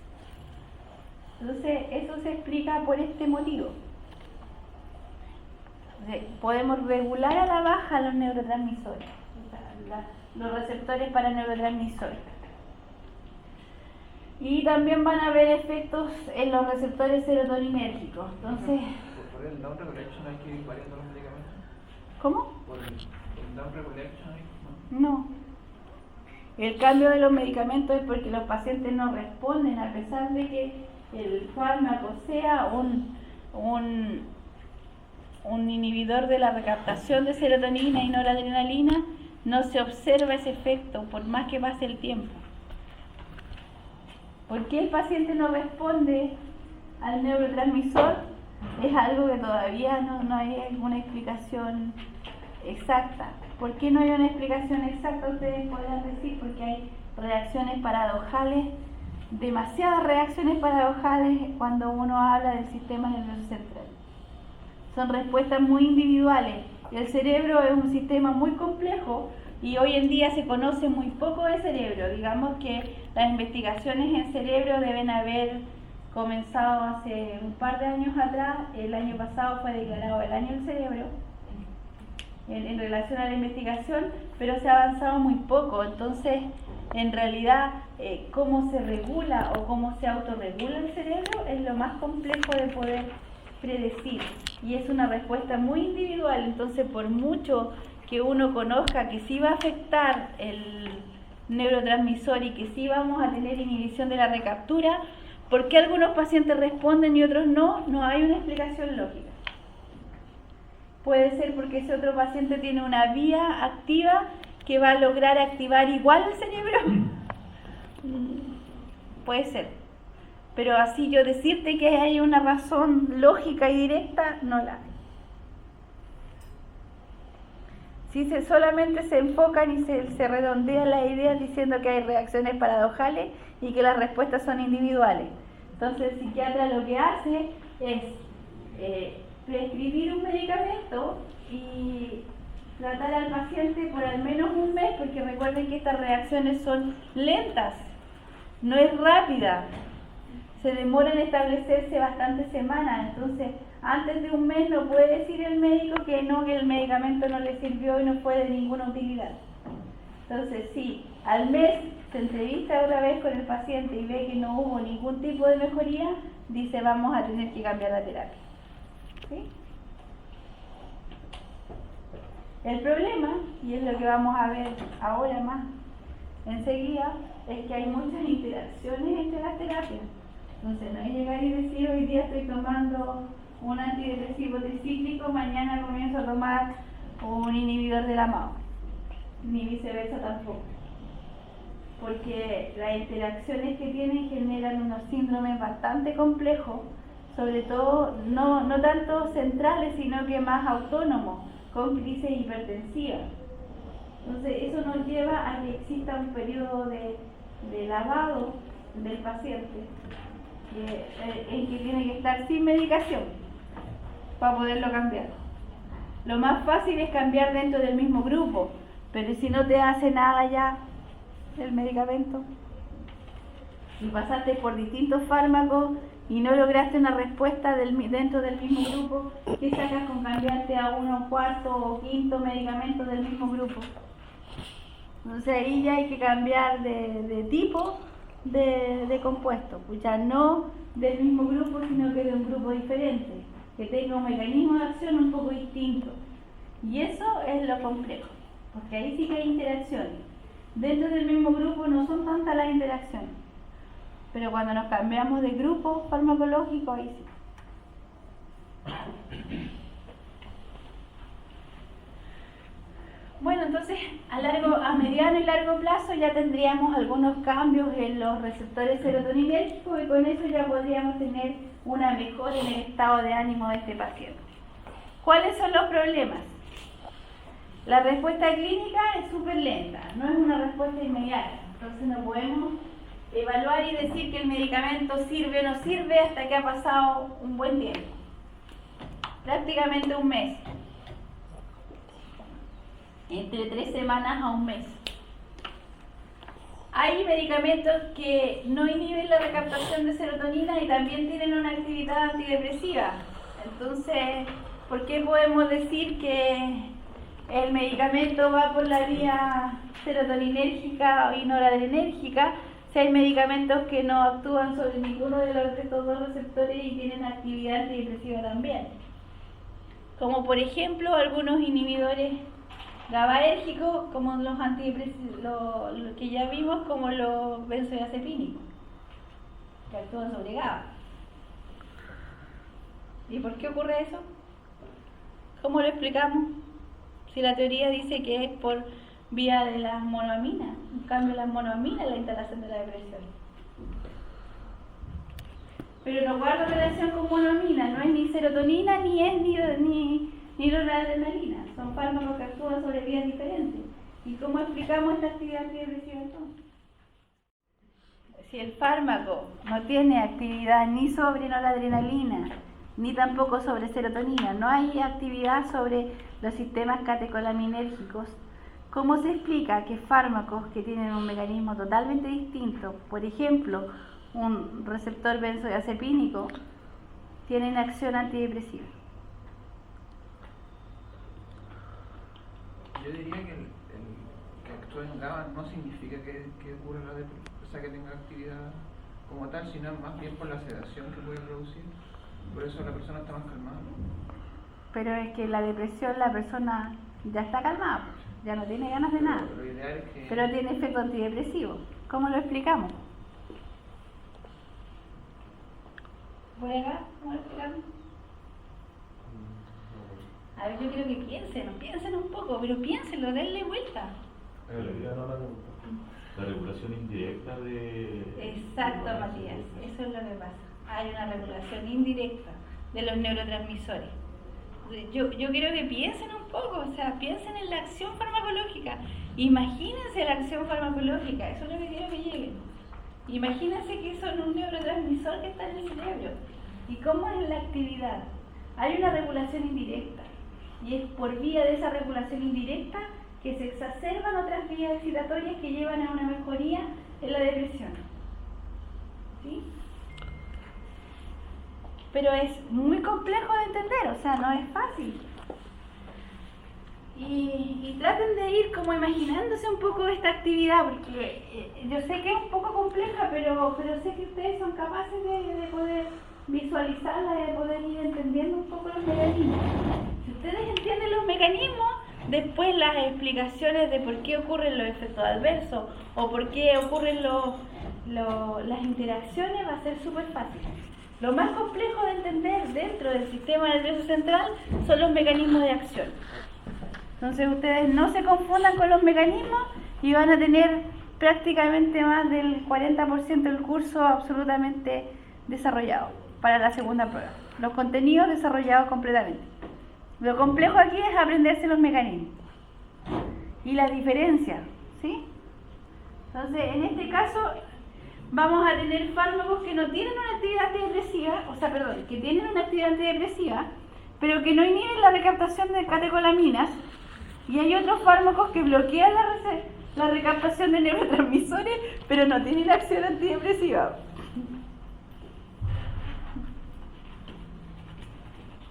Entonces, eso se explica por este motivo. Podemos regular a la baja los neurotransmisores, los receptores para neurotransmisores. Y también van a haber efectos en los receptores serotoninérgicos. Entonces, ¿por el downregulation hay que ir variando los medicamentos? ¿Cómo? ¿Por el downregulation hay? No. El cambio de los medicamentos es porque los pacientes no responden, a pesar de que el fármaco sea un inhibidor de la recaptación de serotonina y noradrenalina, no se observa ese efecto por más que pase el tiempo. ¿Por qué el paciente no responde al neurotransmisor? Es algo que todavía no hay una explicación exacta. ¿Por qué no hay una explicación exacta? Ustedes podrán decir porque hay reacciones paradojales, demasiadas reacciones paradojales cuando uno habla del sistema nervioso central. Son respuestas muy individuales. El cerebro es un sistema muy complejo y hoy en día se conoce muy poco del cerebro. Digamos que las investigaciones en cerebro deben haber comenzado hace un par de años atrás. El año pasado fue declarado el año del cerebro en relación a la investigación, pero se ha avanzado muy poco. Entonces, en realidad, cómo se regula o cómo se autorregula el cerebro es lo más complejo de poder predecir, y es una respuesta muy individual. Entonces, por mucho que uno conozca que sí va a afectar el neurotransmisor y que sí vamos a tener inhibición de la recaptura, ¿por qué algunos pacientes responden y otros no? No hay una explicación lógica. Puede ser porque ese otro paciente tiene una vía activa que va a lograr activar igual el cerebro. Puede ser. Pero así yo decirte que hay una razón lógica y directa, no la hay. Si solamente se enfocan y se redondean las ideas diciendo que hay reacciones paradojales y que las respuestas son individuales. Entonces el psiquiatra lo que hace es prescribir un medicamento y tratar al paciente por al menos un mes, porque recuerden que estas reacciones son lentas, no es rápida, se demora en establecerse bastantes semanas. Entonces antes de un mes no puede decir el médico que no, que el medicamento no le sirvió y no fue de ninguna utilidad. Entonces si al mes se entrevista otra vez con el paciente y ve que no hubo ningún tipo de mejoría, dice vamos a tener que cambiar la terapia. ¿Sí? El problema, y es lo que vamos a ver ahora más enseguida, es que hay muchas interacciones entre las terapias. Entonces no es llegar y decir hoy día estoy tomando un antidepresivo tricíclico, mañana comienzo a tomar un inhibidor de la MAO, ni viceversa tampoco, porque las interacciones que tienen generan unos síndromes bastante complejos, sobre todo no tanto centrales, sino que más autónomos, con crisis hipertensiva. Entonces eso nos lleva a que exista un periodo de lavado del paciente en que tiene que estar sin medicación para poderlo cambiar. Lo más fácil es cambiar dentro del mismo grupo, pero si no te hace nada ya el medicamento y pasaste por distintos fármacos y no lograste una respuesta dentro del mismo grupo, ¿qué sacas con cambiarte a uno, cuarto o quinto medicamento del mismo grupo? Entonces ahí ya hay que cambiar de tipo de compuesto, pues ya no del mismo grupo, sino que de un grupo diferente, que tenga un mecanismo de acción un poco distinto. Y eso es lo complejo, porque ahí sí que hay interacciones. Dentro del mismo grupo no son tantas las interacciones, pero cuando nos cambiamos de grupo farmacológico, ahí sí. Bueno, entonces a mediano y largo plazo ya tendríamos algunos cambios en los receptores serotoninérgicos y con eso ya podríamos tener una mejora en el estado de ánimo de este paciente. ¿Cuáles son los problemas? La respuesta clínica es súper lenta, no es una respuesta inmediata, entonces no podemos evaluar y decir que el medicamento sirve o no sirve hasta que ha pasado un buen tiempo, prácticamente un mes, entre 3 semanas a un mes. Hay medicamentos que no inhiben la recaptación de serotonina y también tienen una actividad antidepresiva. Entonces, ¿por qué podemos decir que el medicamento va por la vía serotoninérgica y noradrenérgica si hay medicamentos que no actúan sobre ninguno de estos dos receptores y tienen actividad antidepresiva también? Como por ejemplo algunos inhibidores GABAérgicos, como los antidepresivos, lo que ya vimos, como los benzodiazepínicos, que actúan sobre GABA. ¿Y por qué ocurre eso? ¿Cómo lo explicamos? Si la teoría dice que es por vía de las monoaminas, en cambio las monoaminas la instalación de la depresión. Pero no guarda relación con monoamina, no es ni serotonina ni es ni noradrenalina, son fármacos que actúan sobre vías diferentes. ¿Y cómo explicamos esta actividad antidepresiva entonces? Si el fármaco no tiene actividad ni sobre noradrenalina, ni tampoco sobre serotonina, no hay actividad sobre los sistemas catecolaminérgicos, ¿cómo se explica que fármacos que tienen un mecanismo totalmente distinto, por ejemplo, un receptor benzodiazepínico, tienen acción antidepresiva? Yo diría que actúe en GABA no significa que ocurra la depresión, o sea, que tenga actividad como tal, sino más bien por la sedación que puede producir. Por eso la persona está más calmada. Pero es que la depresión, la persona ya está calmada, ya no tiene ganas de nada, lo ideal es que... pero tiene efecto antidepresivo. ¿Cómo lo explicamos? ¿Puede acá? ¿Cómo lo explicamos? A ver, yo quiero que piensen un poco, pero piénsenlo, denle vuelta. La regulación indirecta de... Exacto, Matías, eso es lo que pasa. Hay una regulación indirecta de los neurotransmisores. Yo quiero que piensen un poco, o sea, piensen en la acción farmacológica. Imagínense la acción farmacológica, eso es lo que quiero que lleguen. Imagínense que son un neurotransmisor que está en el cerebro. ¿Y cómo es la actividad? Hay una regulación indirecta. Y es por vía de esa regulación indirecta que se exacerban otras vías excitatorias que llevan a una mejoría en la depresión. ¿Sí? Pero es muy complejo de entender, o sea, no es fácil. Y traten de ir como imaginándose un poco esta actividad, porque yo sé que es un poco compleja, pero sé que ustedes son capaces de poder visualizarla, de poder ir entendiendo un poco los mecanismos. Si ustedes entienden los mecanismos, después las explicaciones de por qué ocurren los efectos adversos o por qué ocurren las interacciones va a ser súper fácil. Lo más complejo de entender dentro del sistema nervioso central son los mecanismos de acción. Entonces ustedes no se confundan con los mecanismos y van a tener prácticamente más del 40% del curso absolutamente desarrollado para la segunda prueba. Los contenidos desarrollados completamente. Lo complejo aquí es aprenderse los mecanismos y las diferencias, ¿sí? Entonces, en este caso, vamos a tener fármacos que no tienen una actividad antidepresiva, que tienen una actividad antidepresiva, pero que no inhiben la recaptación de catecolaminas, y hay otros fármacos que bloquean la recaptación de neurotransmisores, pero no tienen acción antidepresiva.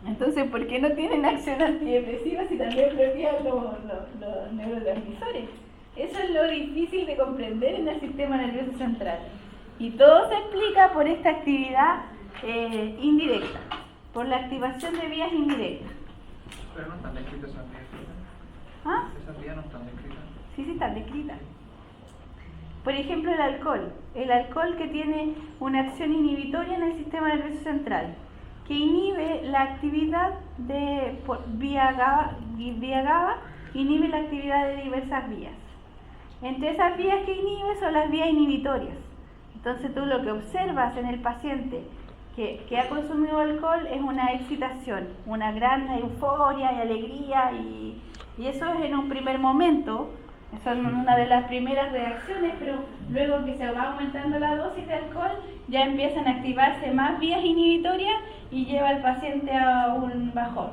Entonces, ¿por qué no tienen acción antidepresiva si también bloquean los neurotransmisores? Eso es lo difícil de comprender en el sistema nervioso central. Y todo se explica por esta actividad indirecta, por la activación de vías indirectas. Pero no están descritas esas vías. ¿Ah? Esas vías no están descritas. Sí, están descritas. Por ejemplo, el alcohol. El alcohol que tiene una acción inhibitoria en el sistema nervioso central, que inhibe la actividad vía GABA, inhibe la actividad de diversas vías. Entre esas vías que inhibe son las vías inhibitorias. Entonces tú lo que observas en el paciente que ha consumido alcohol es una excitación, una gran euforia y alegría, y eso es en un primer momento, eso es una de las primeras reacciones, pero luego que se va aumentando la dosis de alcohol ya empiezan a activarse más vías inhibitorias y lleva al paciente a un bajón.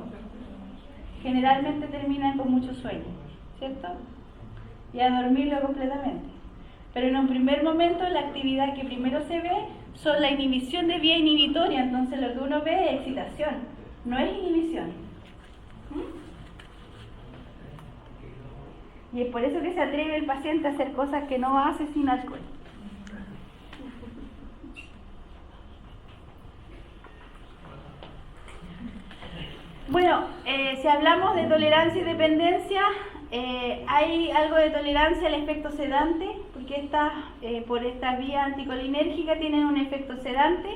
Generalmente terminan con mucho sueño, ¿cierto? Y a dormirlo completamente. Pero en un primer momento la actividad que primero se ve son la inhibición de vía inhibitoria, entonces lo que uno ve es excitación, no es inhibición. Y es por eso que se atreve el paciente a hacer cosas que no hace sin alcohol. Bueno, si hablamos de tolerancia y dependencia, hay algo de tolerancia al efecto sedante, porque por estas vías anticolinérgicas tienen un efecto sedante,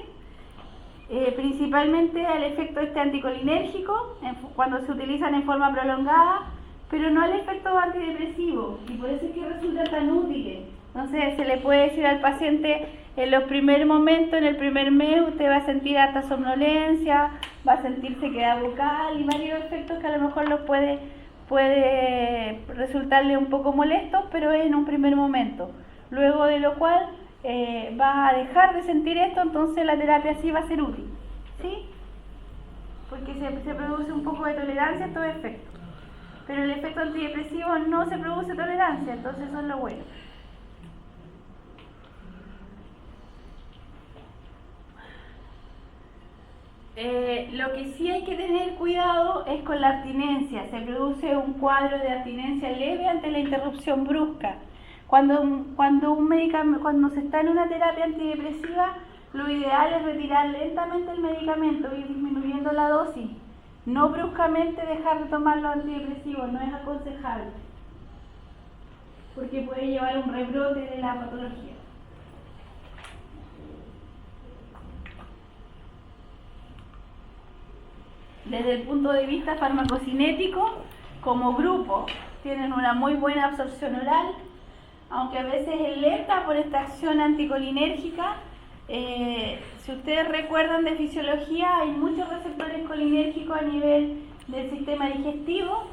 principalmente al efecto anticolinérgico, cuando se utilizan en forma prolongada, pero no al efecto antidepresivo, y por eso es que resultan tan útiles. Entonces se le puede decir al paciente, en los primeros momentos, en el primer mes, usted va a sentir harta somnolencia, va a sentir sequedad bucal y varios efectos que a lo mejor los puede resultarle un poco molestos, pero es en un primer momento. Luego de lo cual va a dejar de sentir esto, entonces la terapia sí va a ser útil, ¿sí? Porque se produce un poco de tolerancia a estos efectos. Pero el efecto antidepresivo no se produce tolerancia, entonces eso es lo bueno. Lo que sí hay que tener cuidado es con la abstinencia. Se produce un cuadro de abstinencia leve ante la interrupción brusca. Cuando se está en una terapia antidepresiva, lo ideal es retirar lentamente el medicamento y ir disminuyendo la dosis. No bruscamente dejar de tomar los antidepresivos, no es aconsejable, porque puede llevar a un rebrote de la patología. Desde el punto de vista farmacocinético, como grupo, tienen una muy buena absorción oral, aunque a veces es lenta por esta acción anticolinérgica. Si ustedes recuerdan de fisiología, hay muchos receptores colinérgicos a nivel del sistema digestivo,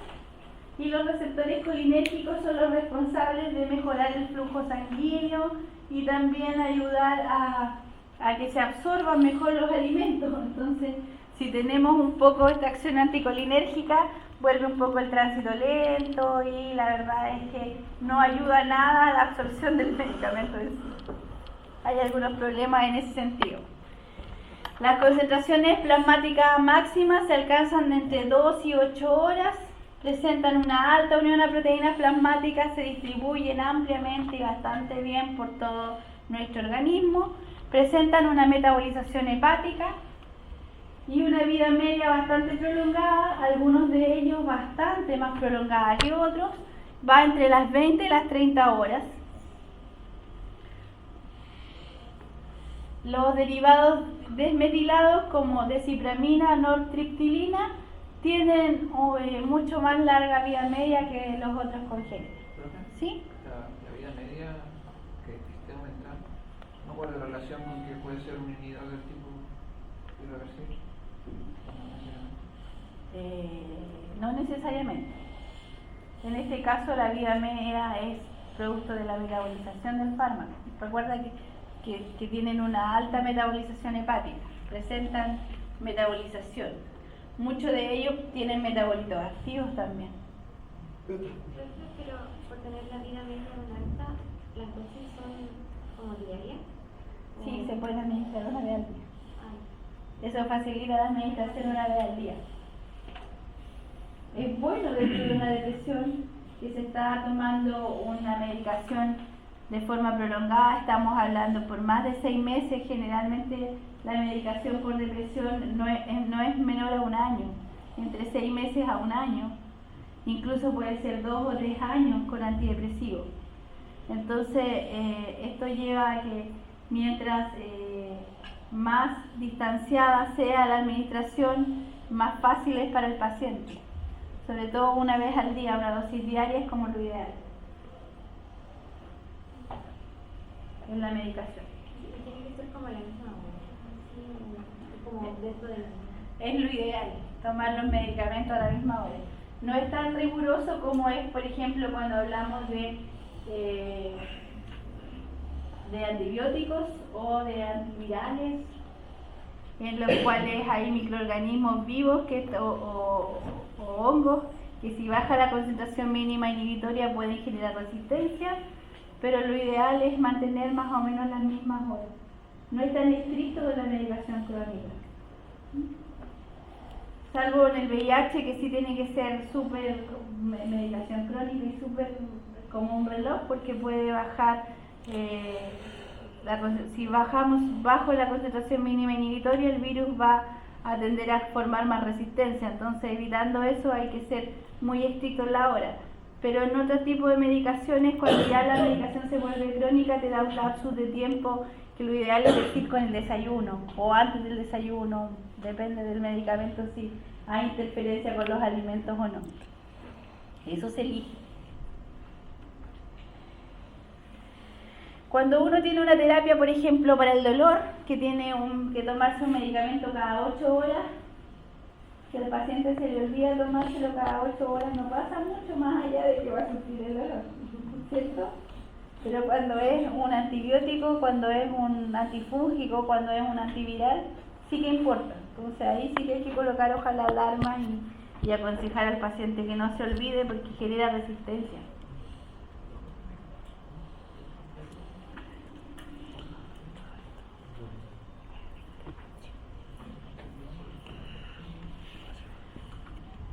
y los receptores colinérgicos son los responsables de mejorar el flujo sanguíneo y también ayudar a que se absorban mejor los alimentos. Entonces, si tenemos un poco esta acción anticolinérgica, vuelve un poco el tránsito lento y la verdad es que no ayuda nada a la absorción del medicamento en sí. Hay algunos problemas en ese sentido. Las concentraciones plasmáticas máximas se alcanzan entre 2 y 8 horas, presentan una alta unión a proteínas plasmáticas, se distribuyen ampliamente y bastante bien por todo nuestro organismo, presentan una metabolización hepática y una vida media bastante prolongada, algunos de ellos bastante más prolongada que otros, va entre las 20 y las 30 horas. Los derivados desmetilados como descipramina, nortriptilina tienen mucho más larga vida media que los otros congénitos. ¿Sí? La vida media que esté aumentando, ¿no guarda relación con que puede ser un inhibidor del tipo irreversible? No necesariamente. En este caso la vida media es producto de la metabolización del fármaco. Recuerda que tienen una alta metabolización hepática, presentan metabolización. Muchos de ellos tienen metabolitos activos también. Pero por tener la vida media tan alta, ¿las dosis son como diarias? Sí, se pueden administrar una vez al día. Eso facilita la administración una vez al día. Es bueno dentro de una depresión que se está tomando una medicación de forma prolongada. Estamos hablando por más de 6 meses. Generalmente la medicación por depresión no es menor a 1 año, entre 6 meses a 1 año, incluso puede ser 2 o 3 años con antidepresivos. Entonces esto lleva a que mientras más distanciada sea la administración, más fácil es para el paciente, sobre todo una vez al día, una dosis diaria es como lo ideal en la medicación. Tiene que ser como la misma hora, como dentro de la... Es lo ideal, tomar los medicamentos a la misma hora. No es tan riguroso como es, por ejemplo, cuando hablamos de antibióticos o de antivirales, en los cuales hay microorganismos vivos o hongos que si baja la concentración mínima inhibitoria pueden generar resistencia, pero lo ideal es mantener más o menos las mismas horas. No es tan estricto con la medicación crónica. Salvo en el VIH, que sí tiene que ser súper medicación crónica y súper como un reloj, porque puede bajar, si bajamos bajo la concentración mínima inhibitoria, el virus va a tender a formar más resistencia. Entonces, evitando eso, hay que ser muy estricto en la hora. Pero en otro tipo de medicaciones, cuando ya la medicación se vuelve crónica, te da un lapsus de tiempo que lo ideal es decir con el desayuno o antes del desayuno, depende del medicamento si hay interferencia con los alimentos o no. Eso se elige. Cuando uno tiene una terapia, por ejemplo, para el dolor, que tiene que tomarse un medicamento cada 8 horas, que al paciente se le olvida tomárselo cada 8 horas, no pasa mucho más allá de que va a sufrir el dolor, ¿cierto? Pero cuando es un antibiótico, cuando es un antifúngico, cuando es un antiviral, sí que importa. Entonces ahí sí que hay que colocar ojalá alarmas y aconsejar al paciente que no se olvide porque genera resistencia.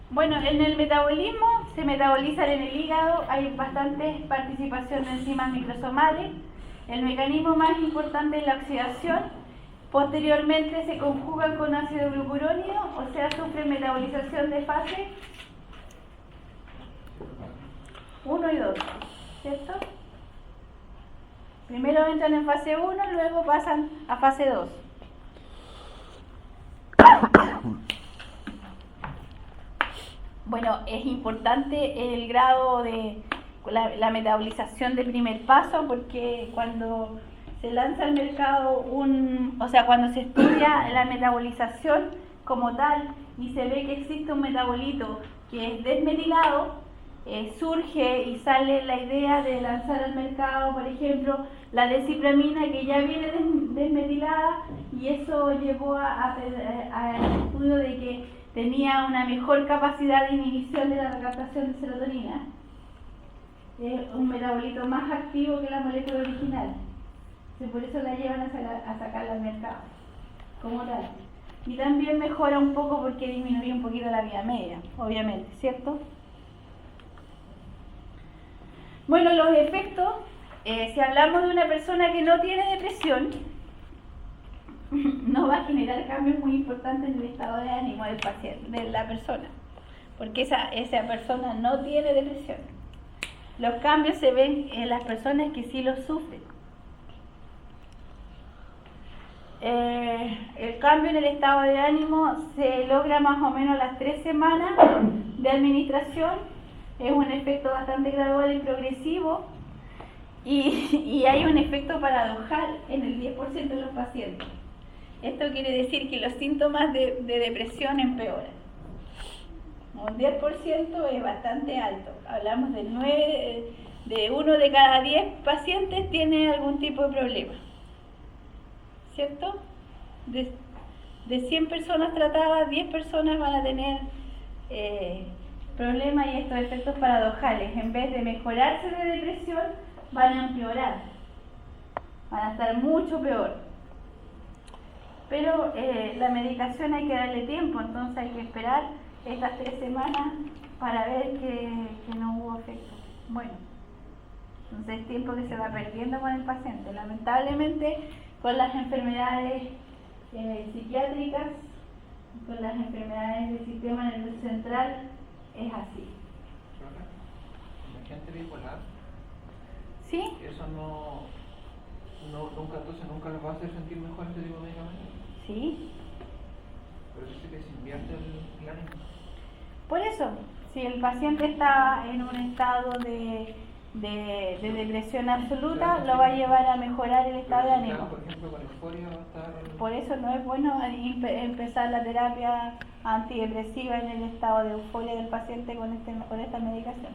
Bueno, en el metabolismo se metabolizan en el hígado, hay bastante participación de enzimas microsomales. El mecanismo más importante es la oxidación. Posteriormente se conjugan con ácido glucurónido, o sea, sufren metabolización de fase 1 y 2, ¿cierto? Primero entran en fase 1, luego pasan a fase 2. Bueno, es importante el grado de la metabolización del primer paso, porque cuando se lanza al mercado cuando se estudia la metabolización como tal y se ve que existe un metabolito que es desmetilado, surge y sale la idea de lanzar al mercado, por ejemplo, la descipramina, que ya viene desmetilada, y eso llevó al estudio de que tenía una mejor capacidad de inhibición de la recaptación de serotonina. Es un metabolito más activo que la molécula original. Por eso la llevan a sacarla al mercado como tal. Y también mejora un poco porque disminuye un poquito la vida media, obviamente, ¿cierto? Bueno, los efectos, si hablamos de una persona que no tiene depresión, no va a generar cambios muy importantes en el estado de ánimo del paciente, de la persona, porque esa persona no tiene depresión. Los cambios se ven en las personas que sí los sufren. El cambio en el estado de ánimo se logra más o menos a las 3 semanas de administración. Es un efecto bastante gradual y progresivo, y hay un efecto paradojal en el 10% de los pacientes. Esto quiere decir que los síntomas de depresión empeoran. Un 10% es bastante alto. Hablamos de 1 de cada 10 pacientes tiene algún tipo de problema, ¿cierto? De 100 personas tratadas, 10 personas van a tener problemas, y estos efectos paradojales, en vez de mejorarse de depresión, van a empeorar, van a estar mucho peor. Pero la medicación hay que darle tiempo, entonces hay que esperar estas 3 semanas para ver que no hubo efecto. Bueno, entonces es tiempo que se va perdiendo con el paciente. Lamentablemente, con las enfermedades psiquiátricas, con las enfermedades del sistema nervioso central, es así. ¿La gente bipolar? ¿Sí? Eso nunca les va a hacer sentir mejor este tipo de medicamentos. Sí. Por eso sí que se invierte el ánimo. Por eso, si el paciente está en un estado de depresión absoluta, lo va a llevar a mejorar el estado de ánimo. Por ejemplo, con euforia va a estar... Por eso no es bueno empezar la terapia antidepresiva en el estado de euforia del paciente con esta medicación.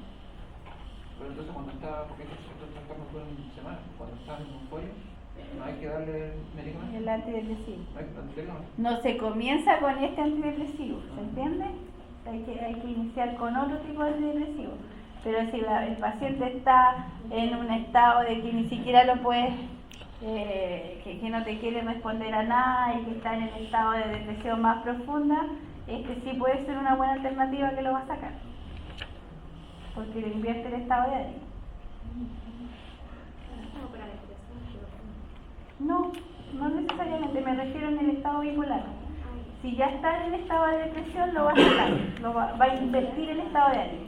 Pero entonces cuando está, porque estos trastornos duran semanas, cuando está en euforia, no hay que darle medicamento. El antidepresivo. No hay que darle. No se comienza con este antidepresivo, ¿se entiende? Hay que iniciar con otro tipo de antidepresivo. Pero si el paciente está en un estado de que ni siquiera lo puedes, que no te quiere responder a nada y que está en el estado de depresión más profunda, sí puede ser una buena alternativa que lo va a sacar, porque le invierte el estado de ánimo. ¿Como para depresión? No necesariamente, me refiero en el estado bipolar. Si ya está en el estado de depresión, lo va a sacar, va a invertir el estado de ánimo.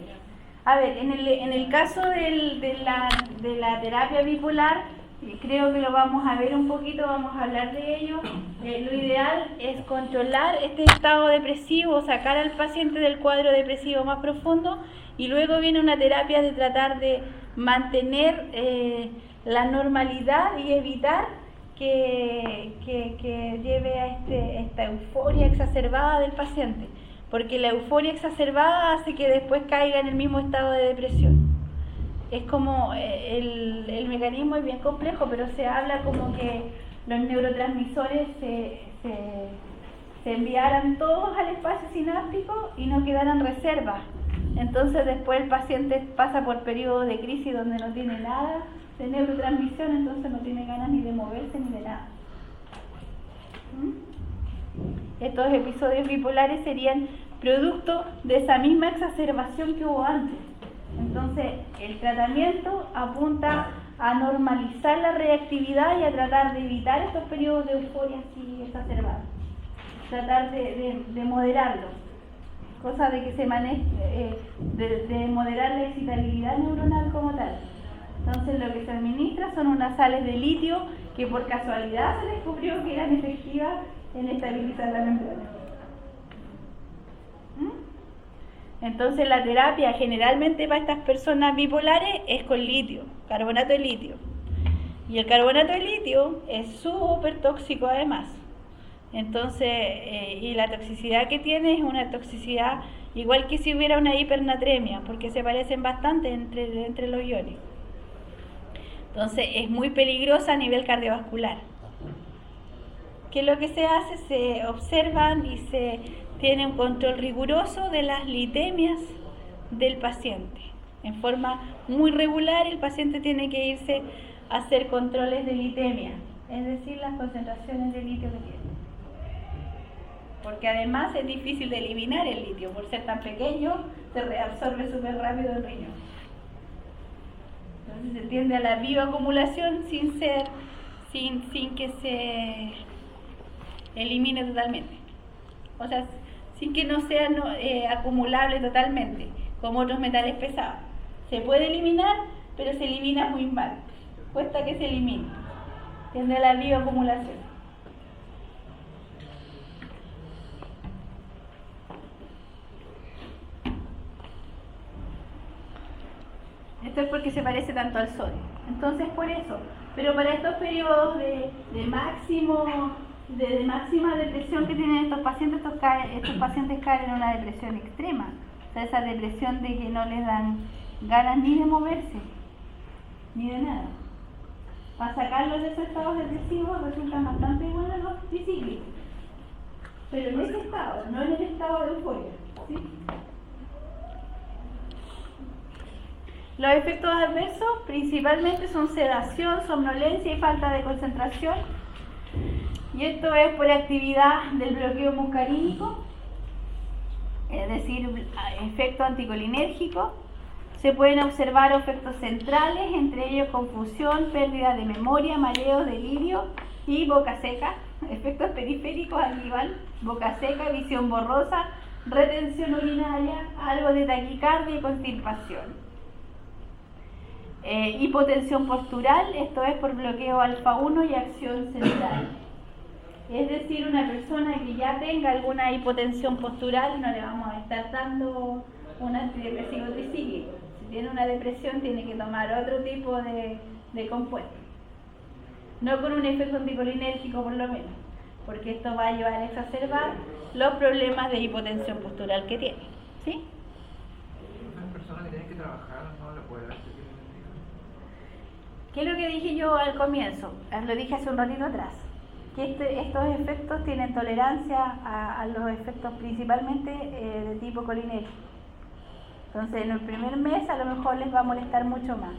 A ver, en el caso de la terapia bipolar, creo que lo vamos a ver un poquito, vamos a hablar de ello. Lo ideal es controlar este estado depresivo, sacar al paciente del cuadro depresivo más profundo, y luego viene una terapia de tratar de mantener la normalidad y evitar que lleve a esta euforia exacerbada del paciente, porque la euforia exacerbada hace que después caiga en el mismo estado de depresión. Es como el mecanismo es bien complejo, pero se habla como que los neurotransmisores se enviaran todos al espacio sináptico y no quedaran reservas. Entonces después el paciente pasa por periodos de crisis donde no tiene nada de neurotransmisión, entonces no tiene ganas ni de moverse ni de nada. Estos episodios bipolares serían producto de esa misma exacerbación que hubo antes. Entonces el tratamiento apunta a normalizar la reactividad y a tratar de evitar estos periodos de euforia así exacerbados, tratar de moderarlo, cosa de que se maneje, de moderar la excitabilidad neuronal como tal. Entonces lo que se administra son unas sales de litio que por casualidad se descubrió que eran efectivas en estabilizar la membrana. Entonces la terapia generalmente para estas personas bipolares es con litio, carbonato de litio. Y el carbonato de litio es súper tóxico además. Entonces, y la toxicidad que tiene es una toxicidad igual que si hubiera una hipernatremia, porque se parecen bastante entre los iones. Entonces es muy peligrosa a nivel cardiovascular. ¿Qué es lo que se hace? Se observan y se tiene un control riguroso de las litemias del paciente. En forma muy regular el paciente tiene que irse a hacer controles de litemia, es decir, las concentraciones de litio que tiene. Porque además es difícil de eliminar el litio, por ser tan pequeño, se reabsorbe súper rápido el riñón. Entonces se tiende a la bioacumulación sin que se elimine totalmente. O sea, sin que no sea acumulable totalmente, como otros metales pesados. Se puede eliminar, pero se elimina muy mal. Cuesta que se elimine. Tiende a la bioacumulación. Esto es porque se parece tanto al sodio. Entonces, por eso. Pero para estos periodos de máxima depresión que tienen estos pacientes caen en una depresión extrema. O sea, esa depresión de que no les dan ganas ni de moverse, ni de nada. Para sacarlos de esos estados depresivos resultan bastante buenos los tricíclicos. Pero en ese estado, no en el estado de euforia. ¿Sí? Los efectos adversos principalmente son sedación, somnolencia y falta de concentración. Y esto es por actividad del bloqueo muscarínico, es decir, efecto anticolinérgico. Se pueden observar efectos centrales, entre ellos confusión, pérdida de memoria, mareo, delirio y boca seca. Efectos periféricos al igual, boca seca, visión borrosa, retención urinaria, algo de taquicardia y constipación. Hipotensión postural, esto es por bloqueo alfa 1 y acción central. Es decir, una persona que ya tenga alguna hipotensión postural no le vamos a estar dando un antidepresivo tricíclico. Si tiene una depresión tiene que tomar otro tipo de compuesto. No con un efecto anticolinérgico por lo menos, porque esto va a llevar a exacerbar los problemas de hipotensión postural que tiene. ¿Sí? Una persona que tiene que trabajar no le puede dar. ¿Qué es lo que dije yo al comienzo? Lo dije hace un ratito atrás. Que estos efectos tienen tolerancia a los efectos principalmente de tipo colinérgico. Entonces en el primer mes a lo mejor les va a molestar mucho más,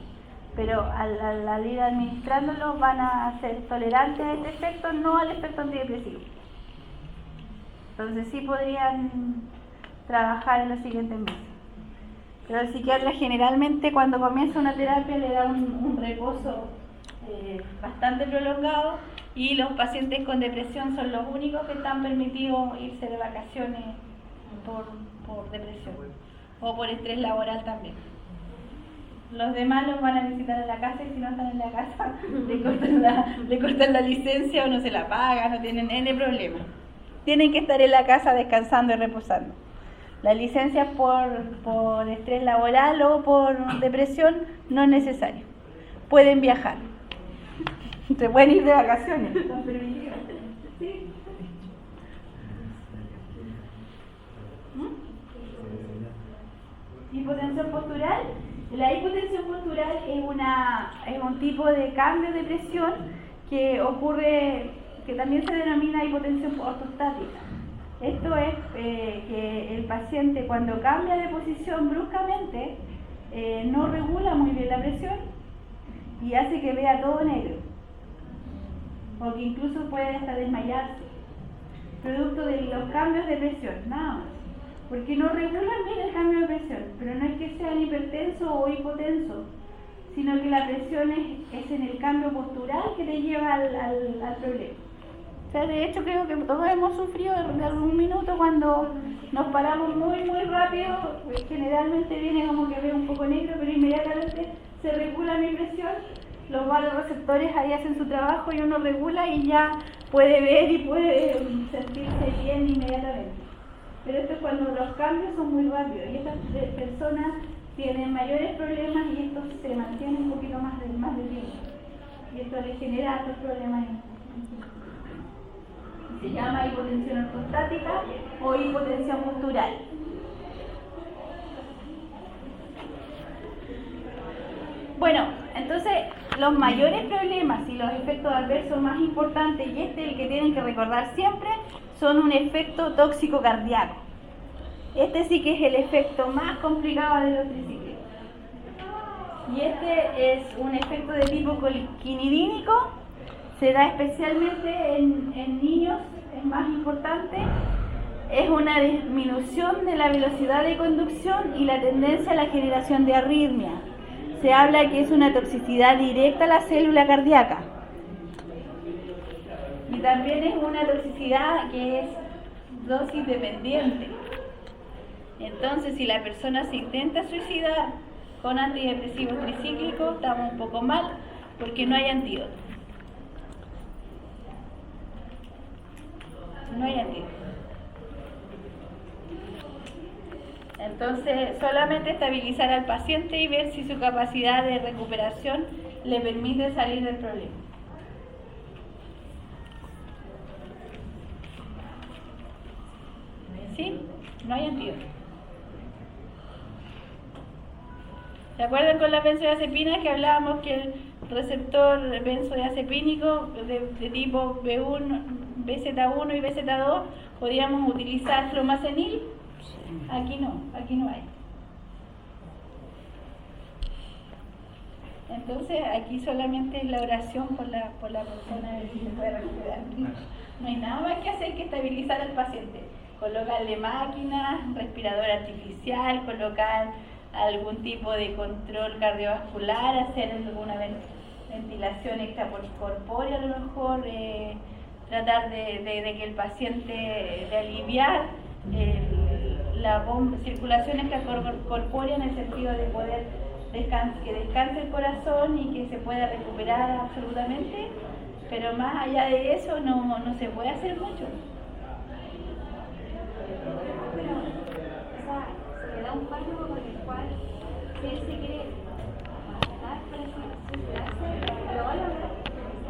pero al ir administrándolo van a ser tolerantes a este efecto, no al efecto antidepresivo. Entonces sí podrían trabajar en los siguientes meses. Pero el psiquiatra generalmente cuando comienza una terapia le da un reposo bastante prolongado, y los pacientes con depresión son los únicos que están permitidos irse de vacaciones por depresión o por estrés laboral también. Los demás los van a visitar en la casa, y si no están en la casa le cortan la licencia o no se la pagan, no tienen N problemas. Tienen que estar en la casa descansando y reposando. La licencia por estrés laboral o por depresión no es necesario. Pueden viajar. Se pueden ir de vacaciones. ¿Sí? Hipotensión postural. La hipotensión postural es un tipo de cambio de presión que ocurre, que también se denomina hipotensión ortostática. Esto es que el paciente cuando cambia de posición bruscamente no regula muy bien la presión y hace que vea todo negro, o que incluso puede hasta desmayarse, producto de los cambios de presión, nada más, porque no regulan bien el cambio de presión, pero no es que sean hipertensos o hipotensos, sino que la presión es en el cambio postural que te lleva al problema. O sea, de hecho creo que todos hemos sufrido de algún minuto cuando nos paramos muy rápido, pues generalmente viene como que veo un poco negro, pero inmediatamente se regula mi presión, los vasoreceptores ahí hacen su trabajo y uno regula y ya puede ver y puede sentirse bien inmediatamente. Pero esto es cuando los cambios son muy rápidos y estas personas tienen mayores problemas y esto se mantiene un poquito más de tiempo. Y esto les genera otros problemas. Se llama hipotensión ortostática o hipotensión postural. Bueno, entonces los mayores problemas y los efectos adversos más importantes, y el que tienen que recordar siempre, son un efecto tóxico cardíaco. Este sí que es el efecto más complicado de los tricíclicos. Y este es un efecto de tipo quinidínico, se da especialmente en niños, es más importante. Es una disminución de la velocidad de conducción y la tendencia a la generación de arritmia. Se habla que es una toxicidad directa a la célula cardíaca. Y también es una toxicidad que es dosis dependiente. Entonces, si la persona se intenta suicidar con antidepresivos tricíclicos, estamos un poco mal porque no hay antídoto. No hay antídoto. Entonces, solamente estabilizar al paciente y ver si su capacidad de recuperación le permite salir del problema. ¿Sí? No hay antídoto. ¿Se acuerdan con las benzodiazepinas que hablábamos que el receptor benzodiazepínico de tipo B1, BZ1 y BZ2 podíamos utilizar flumazenil? Aquí no hay. Entonces aquí solamente es la oración por la persona de que se puede recuperar. No hay nada más que hacer que estabilizar al paciente. Colocarle máquinas, respirador artificial, colocar algún tipo de control cardiovascular, hacer alguna ventilación extracorpórea a lo mejor, tratar de que el paciente, de aliviar la circulación extracorpórea en el sentido de poder que descanse el corazón y que se pueda recuperar absolutamente, pero más allá de eso no se puede hacer mucho. Pero, o sea, se le da un fármaco con el cual, si él se quiere matar para suicidarse, lo va a lograr.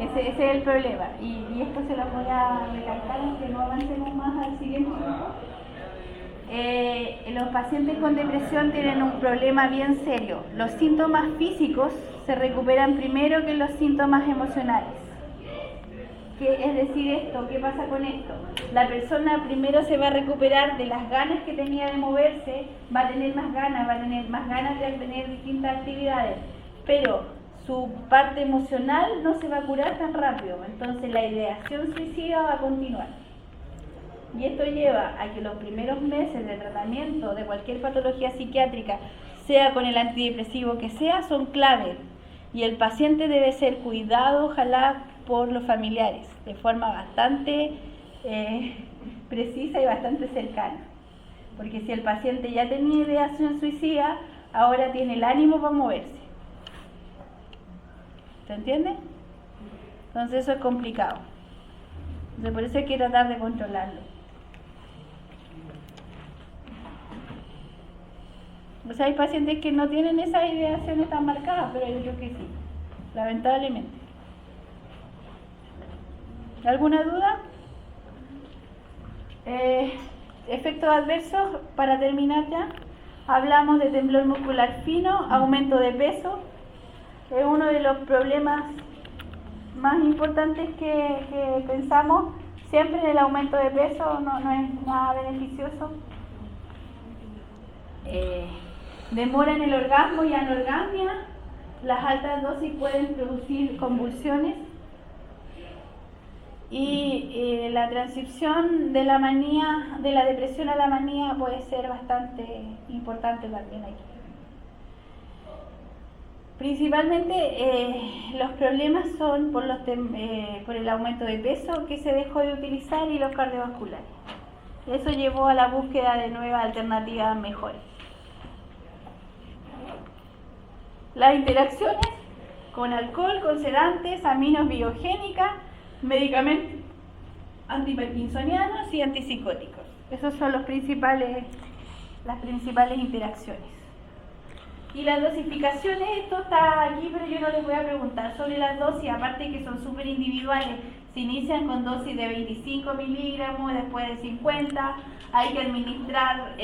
Ese es el problema, y esto se lo voy a recalcar aunque no avancemos más al siguiente grupo. Los pacientes con depresión tienen un problema bien serio. Los síntomas físicos se recuperan primero que los síntomas emocionales. ¿Qué es decir esto? ¿Qué pasa con esto? La persona primero se va a recuperar de las ganas que tenía de moverse, va a tener más ganas de tener distintas actividades, pero su parte emocional no se va a curar tan rápido, entonces la ideación suicida va a continuar. Y esto lleva a que los primeros meses de tratamiento de cualquier patología psiquiátrica, sea con el antidepresivo que sea, son clave. Y el paciente debe ser cuidado, ojalá, por los familiares, de forma bastante precisa y bastante cercana. Porque si el paciente ya tenía ideación suicida, ahora tiene el ánimo para moverse. ¿Se entiende? Entonces eso es complicado. Entonces por eso hay que tratar de controlarlo. O sea, hay pacientes que no tienen esas ideaciones tan marcadas, pero hay otros que sí, lamentablemente. ¿Alguna duda? Efectos adversos, para terminar ya. Hablamos de temblor muscular fino, aumento de peso. Es uno de los problemas más importantes que pensamos. Siempre el aumento de peso no es nada beneficioso. Demora en el orgasmo y anorgasmia. Las altas dosis pueden producir convulsiones. Y la transición de la manía, de la depresión a la manía, puede ser bastante importante también aquí. Principalmente los problemas son por el aumento de peso que se dejó de utilizar y los cardiovasculares. Eso llevó a la búsqueda de nuevas alternativas mejores. Las interacciones con alcohol, con sedantes, aminos biogénicas, medicamentos antiparkinsonianos y antipsicóticos. Esos son los principales las principales interacciones. Y las dosificaciones, esto está aquí, pero yo no les voy a preguntar sobre las dosis, aparte que son súper individuales. Se inician con dosis de 25 miligramos, después de 50. Hay que administrar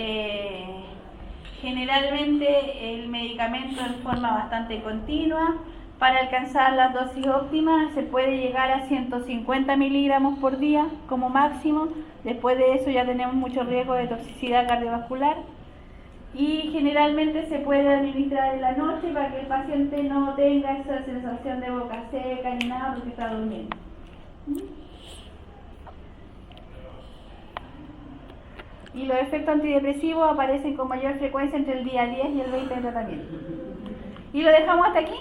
generalmente el medicamento en forma bastante continua. Para alcanzar las dosis óptimas se puede llegar a 150 miligramos por día como máximo. Después de eso ya tenemos mucho riesgo de toxicidad cardiovascular. Y generalmente se puede administrar en la noche para que el paciente no tenga esa sensación de boca seca ni nada porque está durmiendo. Y los efectos antidepresivos aparecen con mayor frecuencia entre el día 10 y el 20 de tratamiento. Y lo dejamos hasta aquí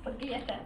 porque ya está.